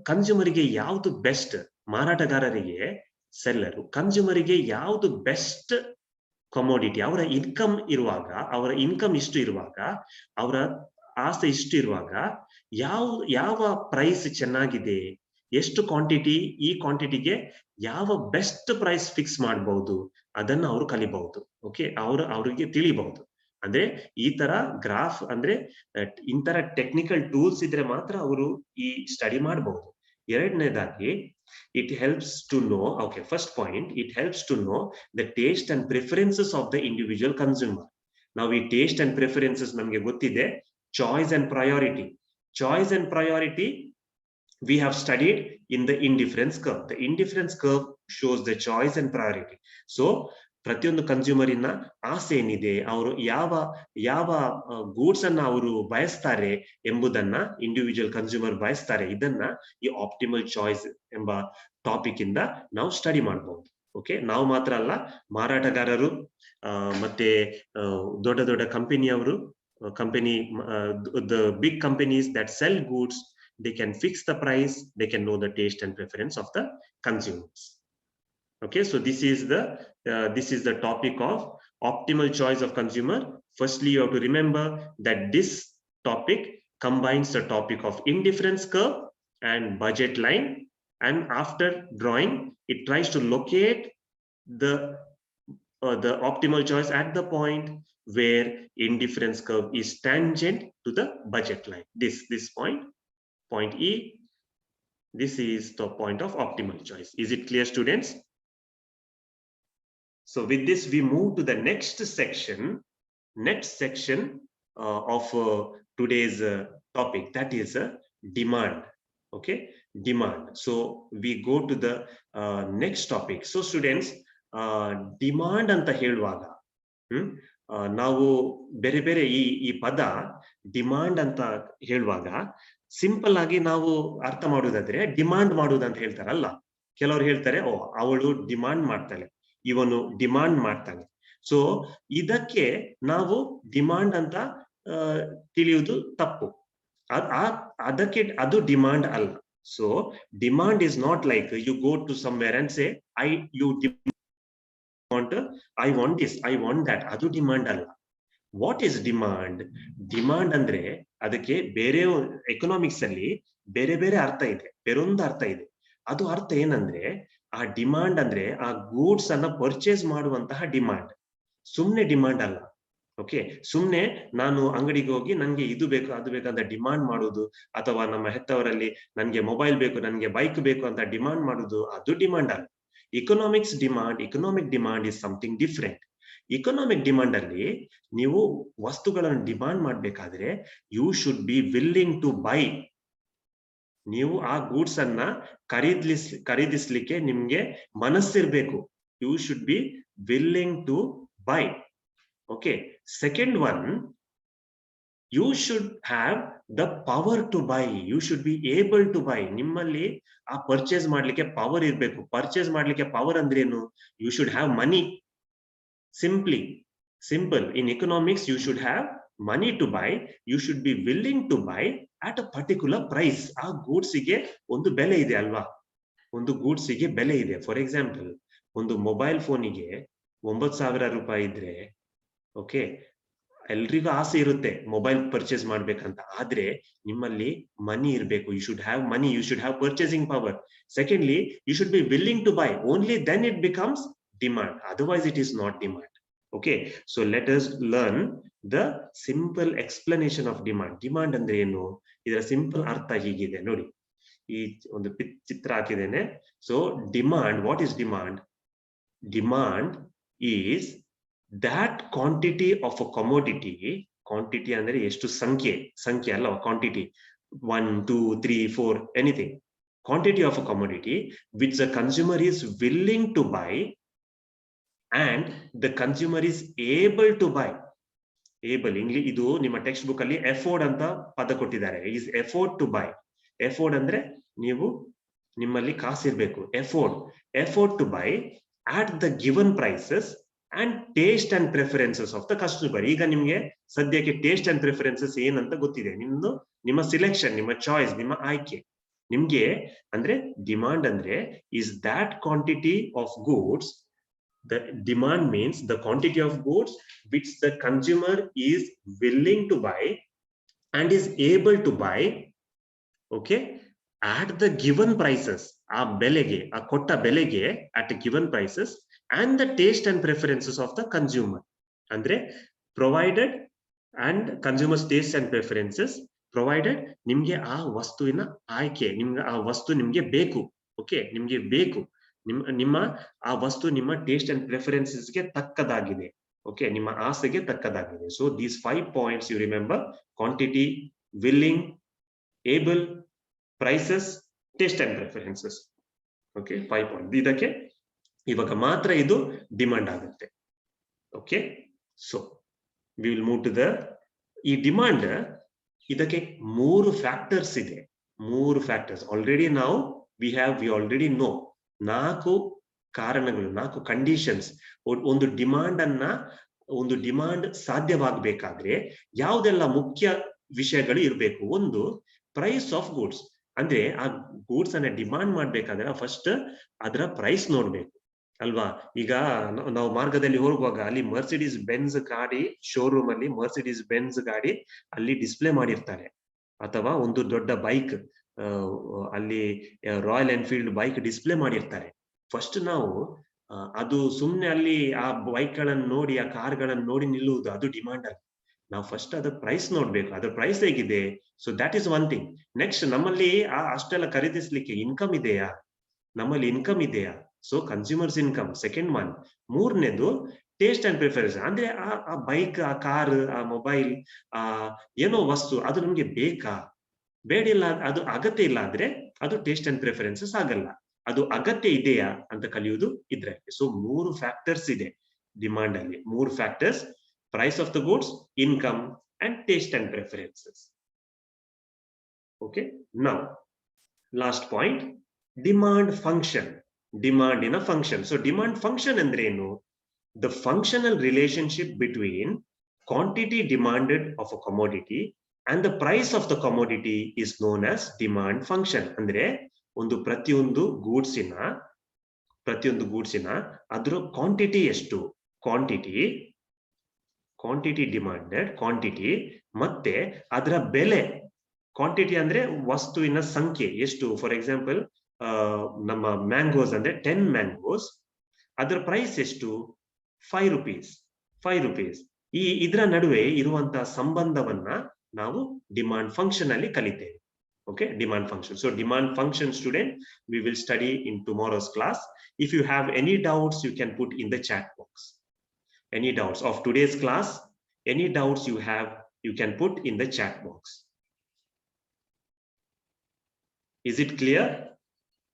ಕನ್ಸ್ಯೂಮರಿಗೆ ಯಾವ್ದು ಬೆಸ್ಟ್, ಮಾರಾಟಗಾರರಿಗೆ ಸೆಲ್ಲರು ಕನ್ಸ್ಯೂಮರಿಗೆ ಯಾವ್ದು ಬೆಸ್ಟ್ ಕಮೋಡಿಟಿ, ಅವರ ಇನ್ಕಮ್ ಇರುವಾಗ, ಅವರ ಇನ್ಕಮ್ ಇಷ್ಟು ಇರುವಾಗ, ಅವರ ಆಸೆ ಇಷ್ಟು ಇರುವಾಗ ಯಾವ ಪ್ರೈಸ್ ಚೆನ್ನಾಗಿದೆ, ಎಷ್ಟು ಕ್ವಾಂಟಿಟಿ, ಈ ಕ್ವಾಂಟಿಟಿಗೆ ಯಾವ ಬೆಸ್ಟ್ ಪ್ರೈಸ್ ಫಿಕ್ಸ್ ಮಾಡಬಹುದು, ಅದನ್ನ ಅವರು ಕಲಿಬಹುದು. ಓಕೆ, ಅವ್ರಿಗೆ ತಿಳಿಬಹುದು. ಅಂದ್ರೆ ಈ ತರ ಗ್ರಾಫ್, ಅಂದ್ರೆ ಇಂತರ ಟೆಕ್ನಿಕಲ್ ಟೂಲ್ಸ್ ಇದ್ರೆ ಮಾತ್ರ ಅವರು ಈ ಸ್ಟಡಿ ಮಾಡಬಹುದು. ಎರಡನೇದಾಗಿ, it helps to know, okay, first point, it helps to know the taste and preferences of the individual consumer. ನಾವು ಈ ಟೇಸ್ಟ್ ಅಂಡ್ ಪ್ರಿಫರೆನ್ಸಸ್ ನಮಗೆ ಗೊತ್ತಿದೆ. Choice and priority, choice and priority we have studied in the indifference curve. The indifference curve shows the choice and priority. So ಪ್ರತಿಯೊಂದು consumer ಇನ್ನ ಆಸೆ ಏನಿದೆ, ಅವರು ಯಾವ ಗೂಡ್ಸ್ ಅನ್ನ ಅವರು ಬಯಸ್ತಾರೆ ಎಂಬುದನ್ನ ಇಂಡಿವಿಜುವಲ್ ಕನ್ಸ್ಯೂಮರ್ ಬಯಸ್ತಾರೆ. ಇದನ್ನ ಈ ಆಪ್ಟಿಮಲ್ ಚಾಯ್ಸ್ ಎಂಬ ಟಾಪಿಕ್ ಇಂದ ನಾವು ಸ್ಟಡಿ ಮಾಡಬಹುದು. ಓಕೆ, ನಾವು ಮಾತ್ರ ಅಲ್ಲ, ಮಾರಾಟಗಾರರು ಮತ್ತೆ ದೊಡ್ಡ ದೊಡ್ಡ ಕಂಪನಿಯವರು, the big companies that sell goods, they can fix the price, they can know the taste and preference of the consumers. Okay, so this is the topic of optimal choice of consumer. Firstly, you have to remember that this topic combines the topic of indifference curve and budget line, and after drawing, it tries to locate the optimal choice at the point where indifference curve is tangent to the budget line. This point E, this is the point of optimal choice. Is it clear, students? So with this we move to the next section of today's topic, that is demand. Okay, demand. So we go to the next topic. So students, demand anta ಹೇಳುವಾಗ ನಾವು ಬೇರೆ ಬೇರೆ ಈ ಪದ demand ಅಂತ ಹೇಳುವಾಗ simple ಆಗಿ ನಾವು ಅರ್ಥ ಮಾಡುವುದಾದ್ರೆ ಡಿಮಾಂಡ್ ಮಾಡುವುದು ಅಂತ ಹೇಳ್ತಾರಲ್ಲ. ಕೆಲವರು ಹೇಳ್ತಾರೆ, ಓ ಅವಳು ಡಿಮಾಂಡ್ ಮಾಡ್ತಾಳೆ, ಇವನು ಡಿಮಾಂಡ್ ಮಾಡ್ತಾನೆ. ಸೊ ಇದಕ್ಕೆ ನಾವು ಡಿಮಾಂಡ್ ಅಂತ ತಿಳಿಯುವುದು ತಪ್ಪು. ಅದಕ್ಕೆ ಅದು ಡಿಮಾಂಡ್ ಅಲ್ಲ. So demand is not like you go to somewhere and say I want this, I want that. ಅದು ಡಿಮಾಂಡ್ ಅಲ್ಲ. What is demand? ಡಿಮಾಂಡ್ ಅಂದ್ರೆ ಅದಕ್ಕೆ ಬೇರೆ ಎಕನಾಮಿಕ್ಸ್ ಅಲ್ಲಿ ಬೇರೆ ಬೇರೆ ಅರ್ಥ ಇದೆ, ಬೇರೊಂದು ಅರ್ಥ ಇದೆ. ಅದು ಅರ್ಥ ಏನಂದ್ರೆ, ಆ ಡಿಮಾಂಡ್ ಅಂದ್ರೆ ಆ ಗೂಡ್ಸ್ ಅನ್ನ ಪರ್ಚೇಸ್ ಮಾಡುವಂತಹ ಡಿಮಾಂಡ್, ಸುಮ್ನೆ ಡಿಮಾಂಡ್ ಅಲ್ಲ. ಓಕೆ, ಸುಮ್ನೆ ನಾನು ಅಂಗಡಿಗೆ ಹೋಗಿ ನನ್ಗೆ ಇದು ಬೇಕು ಅದು ಬೇಕು ಅಂತ ಡಿಮಾಂಡ್ ಮಾಡುದು, ಅಥವಾ ನಮ್ಮ ಹೆತ್ತವರಲ್ಲಿ ನನ್ಗೆ ಮೊಬೈಲ್ ಬೇಕು, ನನ್ಗೆ ಬೈಕ್ ಬೇಕು ಅಂತ ಡಿಮಾಂಡ್ ಮಾಡುದು, ಅದು ಡಿಮಾಂಡ್ ಅಲ್ಲ. Economic demand is something different. Economic demand ಅಲ್ಲಿ ನೀವು ವಸ್ತುಗಳನ್ನು ಡಿಮಾಂಡ್ ಮಾಡ್ಬೇಕಾದ್ರೆ you should be willing to buy. ನೀವು ಆ ಗೂಡ್ಸ್ ಅನ್ನ ಖರೀದಿಸ್ಲಿಕ್ಕೆ ನಿಮ್ಗೆ ಮನಸ್ಸಿರ್ಬೇಕು. You should be willing to buy. Okay, second one, you should have the power to buy. You should be able to buy. ನಿಮ್ಮಲ್ಲಿ ಆ ಪರ್ಚೇಸ್ ಮಾಡ್ಲಿಕ್ಕೆ ಪವರ್ ಇರ್ಬೇಕು. ಪರ್ಚೇಸ್ ಮಾಡ್ಲಿಕ್ಕೆ ಪವರ್ ಅಂದ್ರೆ ಏನು? You should have money. Simple. In economics, you should have money to buy. You should be willing to buy at a particular price. ಆ goods ಗೆ ಒಂದು ಬೆಲೆ ಇದೆ ಅಲ್ವಾ? ಒಂದು ಗೂಡ್ಸ್ ಗೆ ಬೆಲೆ ಇದೆ. ಫಾರ್ ಎಕ್ಸಾಂಪಲ್, ಒಂದು ಮೊಬೈಲ್ ಫೋನಿಗೆ 9,000 ರೂಪಾಯಿ ಇದ್ರೆ, ಓಕೆ, ಎಲ್ರಿಗೂ ಆಸೆ ಇರುತ್ತೆ ಮೊಬೈಲ್ ಪರ್ಚೇಸ್ ಮಾಡ್ಬೇಕಂತ. ಆದ್ರೆ ನಿಮ್ಮಲ್ಲಿ ಮನಿ ಇರಬೇಕು. You should have money. You should have purchasing power. Secondly, you should be willing to buy. Only then it becomes demand. Otherwise it is not demand. Okay, so let us learn the simple explanation of demand. Demand ಅಂದ್ರೆ ಏನು? ಇದರ simple ಅರ್ಥ ಹೀಗಿದೆ ನೋಡಿ. ಈ ಒಂದು ಚಿತ್ರ ಹಾಕಿದ್ದೇನೆ. So demand, what is demand? Demand is that quantity of a commodity. Quantity ಅಂದ್ರೆ ಎಷ್ಟು ಸಂಖ್ಯೆ ಅಲ್ಲ, quantity 1 2 3 4 anything. Quantity of a commodity which the consumer is willing to buy and the consumer is able to buy. Able, English ಇದು ನಿಮ್ಮ text book ಅಲ್ಲಿ afford ಅಂತ ಪದ ಕೊಟ್ಟಿದ್ದಾರೆ. is effort to buy. Afford ಅಂದ್ರೆ ನೀವು ನಿಮ್ಮಲ್ಲಿ ಕಾಸಿರ್ಬೇಕು. Afford to buy at the given prices and taste and preferences of the customer. ಈಗ ನಿಮ್ಗೆ ಸದ್ಯಕ್ಕೆ ಟೇಸ್ಟ್ ಅಂಡ್ ಪ್ರಿಫರೆನ್ಸಸ್ ಏನಂತ ಗೊತ್ತಿದೆ. ನಿಮ್ಮ ಸಿಲೆಕ್ಷನ್, ನಿಮ್ಮ ಚಾಯ್ಸ್, ನಿಮ್ಮ ಆಯ್ಕೆ. ನಿಮ್ಗೆ ಅಂದ್ರೆ ಡಿಮಾಂಡ್ ಅಂದ್ರೆ is that quantity of goods. The demand means the quantity of goods which the consumer is willing to buy and is able to buy, okay, at the given prices. ಆ ಬೆಲೆಗೆ, ಆ ಕೊಟ್ಟ ಬೆಲೆಗೆ at given prices and the taste and preferences of the consumer. ಅಂದ್ರೆ provided and consumer's taste and preferences provided ನಿಮ್ಗೆ ಆ ವಸ್ತುವಿನ ಆಯ್ಕೆ, ನಿಮ್ಗೆ ಆ ವಸ್ತು ನಿಮ್ಗೆ ಬೇಕು. ಓಕೆ, ನಿಮ್ಗೆ ಬೇಕು, ನಿಮ್ಮ ಆ ವಸ್ತು ನಿಮ್ಮ ಟೇಸ್ಟ್ ಅಂಡ್ ಪ್ರಿಫರೆನ್ಸಸ್ಗೆ ತಕ್ಕದಾಗಿದೆ. ಓಕೆ, ನಿಮ್ಮ ಆಸೆಗೆ ತಕ್ಕದಾಗಿದೆ. So these 5 points you remember: quantity, willing, able, prices, taste and preferences. Okay, 5 point. ಇದಕ್ಕೆ ಇವಾಗ ಮಾತ್ರ ಇದು ಡಿಮಾಂಡ್ ಆಗುತ್ತೆ. Okay, so we will move to the ಈ ಡಿಮಾಂಡ್. ಇದಕ್ಕೆ 3 ಫ್ಯಾಕ್ಟರ್ಸ್ ಇದೆ. 3 ಫ್ಯಾಕ್ಟರ್ಸ್ ಆಲ್ರೆಡಿ ನಾವು ವಿ ಆಲ್ರೆಡಿ ನೋ. 4 ಕಾರಣಗಳು, 4 ಕಂಡೀಷನ್ಸ್. ಒಂದು ಡಿಮಾಂಡ್ ಸಾಧ್ಯವಾಗಬೇಕಾದ್ರೆ ಯಾವುದೆಲ್ಲ ಮುಖ್ಯ ವಿಷಯಗಳು ಇರಬೇಕು? ಒಂದು, ಪ್ರೈಸ್ ಆಫ್ ಗೂಡ್ಸ್. ಅಂದ್ರೆ ಆ ಗೂಡ್ಸ್ ಅನ್ನ ಡಿಮಾಂಡ್ ಮಾಡ್ಬೇಕಾದ್ರೆ ಫಸ್ಟ್ ಅದರ ಪ್ರೈಸ್ ನೋಡ್ಬೇಕು ಅಲ್ವಾ? ಈಗ ನಾವು ಮಾರ್ಗದಲ್ಲಿ ಹೋಗುವಾಗ ಅಲ್ಲಿ ಮರ್ಸಿಡೀಸ್ ಬೆನ್ಸ್ ಗಾಡಿ ಶೋರೂಮ್ ಅಲ್ಲಿ ಮರ್ಸಿಡೀಸ್ ಬೆನ್ಸ್ ಗಾಡಿ ಅಲ್ಲಿ ಡಿಸ್ಪ್ಲೇ ಮಾಡಿರ್ತಾರೆ. ಅಥವಾ ಒಂದು ದೊಡ್ಡ ಬೈಕ್ ಅಲ್ಲಿ ರಾಯಲ್ ಎನ್ಫೀಲ್ಡ್ ಬೈಕ್ ಡಿಸ್ಪ್ಲೇ ಮಾಡಿರ್ತಾರೆ. ಫಸ್ಟ್ ನಾವು ಅದು ಸುಮ್ನೆ ಅಲ್ಲಿ ಆ ಬೈಕ್ ಗಳನ್ನ ನೋಡಿ, ಆ ಕಾರ್ ಗಳನ್ನ ನೋಡಿ ನಿಲ್ಲುವುದು ಅದು ಡಿಮಾಂಡ್ ಅಲ್ಲ. ನಾವು ಫಸ್ಟ್ ಅದರ ಪ್ರೈಸ್ ನೋಡ್ಬೇಕು, ಅದರ ಪ್ರೈಸ್ ಹೇಗಿದೆ. So that is one thing. Next, ನಮ್ಮಲ್ಲಿ ಅಷ್ಟೆಲ್ಲ ಖರೀದಿಸ್ಲಿಕ್ಕೆ ಇನ್ಕಮ್ ಇದೆಯಾ? ನಮ್ಮಲ್ಲಿ ಇನ್ಕಮ್ ಇದೆಯಾ? So consumers income second one. ಮೂರನೇದು ಟೇಸ್ಟ್ ಅಂಡ್ ಪ್ರಿಫರೆನ್ಸ್. ಅಂದ್ರೆ ಆ ಬೈಕ್, ಆ ಕಾರ್, ಆ ಮೊಬೈಲ್, ಏನೋ ವಸ್ತು ಅದು ನಮ್ಗೆ ಬೇಕಾ ಬೇಡಿಲ್ಲ, ಅದು ಅಗತ್ಯ ಇಲ್ಲ ಆದ್ರೆ ಅದು ಟೇಸ್ಟ್ ಅಂಡ್ ಪ್ರಿಫರೆನ್ಸಸ್ ಆಗಲ್ಲ. ಅದು ಅಗತ್ಯ ಇದೆಯಾ ಅಂತ ಕಲಿಯುವುದು ಇದ್ರಲ್ಲಿ. ಸೊ 3 ಫ್ಯಾಕ್ಟರ್ಸ್ ಇದೆ ಡಿಮಾಂಡ್ ಅಲ್ಲಿ. 3 factors: price of the goods, income and taste and preferences. Okay, now last point, demand function. ಡಿಮಾಂಡಿನ ಫಂಕ್ಷನ್. ಸೊ ಡಿಮಾಂಡ್ ಫಂಕ್ಷನ್ ಅಂದ್ರೆ ಏನು? The functional relationship between quantity demanded of a commodity and the price of the commodity is known as demand function. ಅಂದ್ರೆ ಒಂದು ಪ್ರತಿಯೊಂದು ಗೂಡ್ಸಿನ ಅದರ quantity ಎಷ್ಟು, quantity demanded quantity, ಮತ್ತೆ ಅದರ ಬೆಲೆ. ಕ್ವಾಂಟಿಟಿ ಅಂದ್ರೆ ವಸ್ತುವಿನ ಸಂಖ್ಯೆ ಎಷ್ಟು. ಫಾರ್ ಎಕ್ಸಾಂಪಲ್, ನಮ್ಮ ಮ್ಯಾಂಗೋಸ್ ಅಂದ್ರೆ 10 ಮ್ಯಾಂಗೋಸ್, ಅದರ ಪ್ರೈಸ್ ಎಷ್ಟು? 5 rupees. ಇದರ ನಡುವೆ ಇರುವಂತಹ ಸಂಬಂಧವನ್ನ ನಾವು ಡಿಮಾಂಡ್ ಫಂಕ್ಷನ್ ಅಲ್ಲಿ ಕಲಿತೇವೆ. Okay, demand function. So demand function, student, we will study in tomorrow's class. If you have any doubts, you can put in the chat box. Any doubts of today's class? Any doubts you have, you can put in the chat box. Is it clear?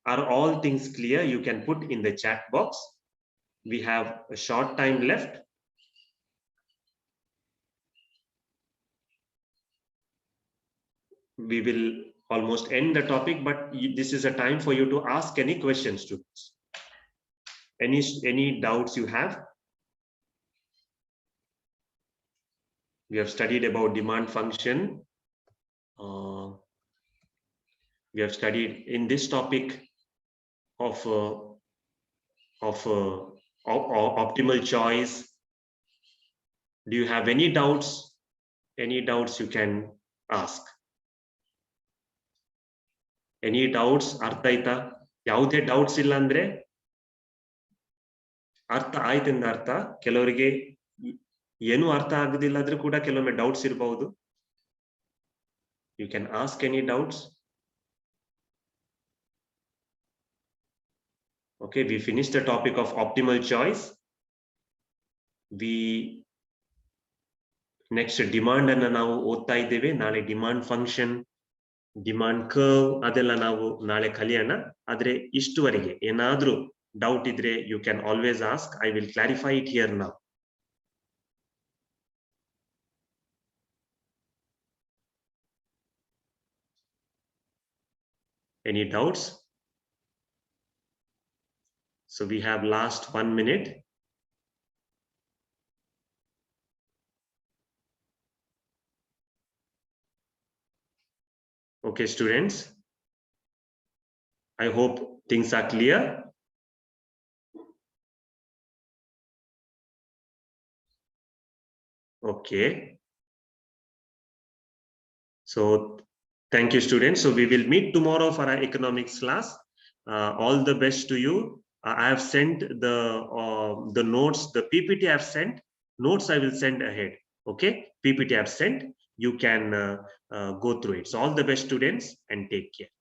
Are all things clear? You can put in the chat box. We have a short time left. We will almost end the topic, but this is a time for you to ask any questions, students. Any doubts you have? We have studied about demand function. We have studied in this topic of optimal choice. Do you have any doubts? Any doubts you can ask. Any doubts? ಅರ್ಥ ಆಯ್ತಾ? ಯಾವುದೇ doubts ಇಲ್ಲ ಅಂದ್ರೆ ಅರ್ಥ ಆಯ್ತೆಂದ ಅರ್ಥ. ಕೆಲವರಿಗೆ ಏನು ಅರ್ಥ ಆಗುದಿಲ್ಲ ಆದ್ರೂ ಕೂಡ ಕೆಲವೊಮ್ಮೆ ಡೌಟ್ಸ್ ಇರಬಹುದು. You can ask any doubts. Okay, we finished the topic of optimal choice. We next demand ಅನ್ನ ನಾವು ಓದ್ತಾ ಇದ್ದೇವೆ. ನಾಳೆ ಡಿಮಾಂಡ್ ಫಂಕ್ಷನ್, ಡಿಮಾಂಡ್ ಕರ್ವ್ ಅದೆಲ್ಲ ನಾವು ನಾಳೆ ಕಲಿಯೋಣ. ಆದ್ರೆ ಇಷ್ಟುವರೆಗೆ ಏನಾದ್ರೂ ಡೌಟ್ ಇದ್ರೆ you can always ask. I will clarify it here now. Any doubts? So we have last 1 minute. Okay, students. I hope things are clear. Okay. So thank you, students. So we will meet tomorrow for our economics class. All the best to you. I have sent the notes, the PPT I have sent. Notes I will send ahead. Okay, PPT I have sent. You can go through it. So all the best, students, and take care.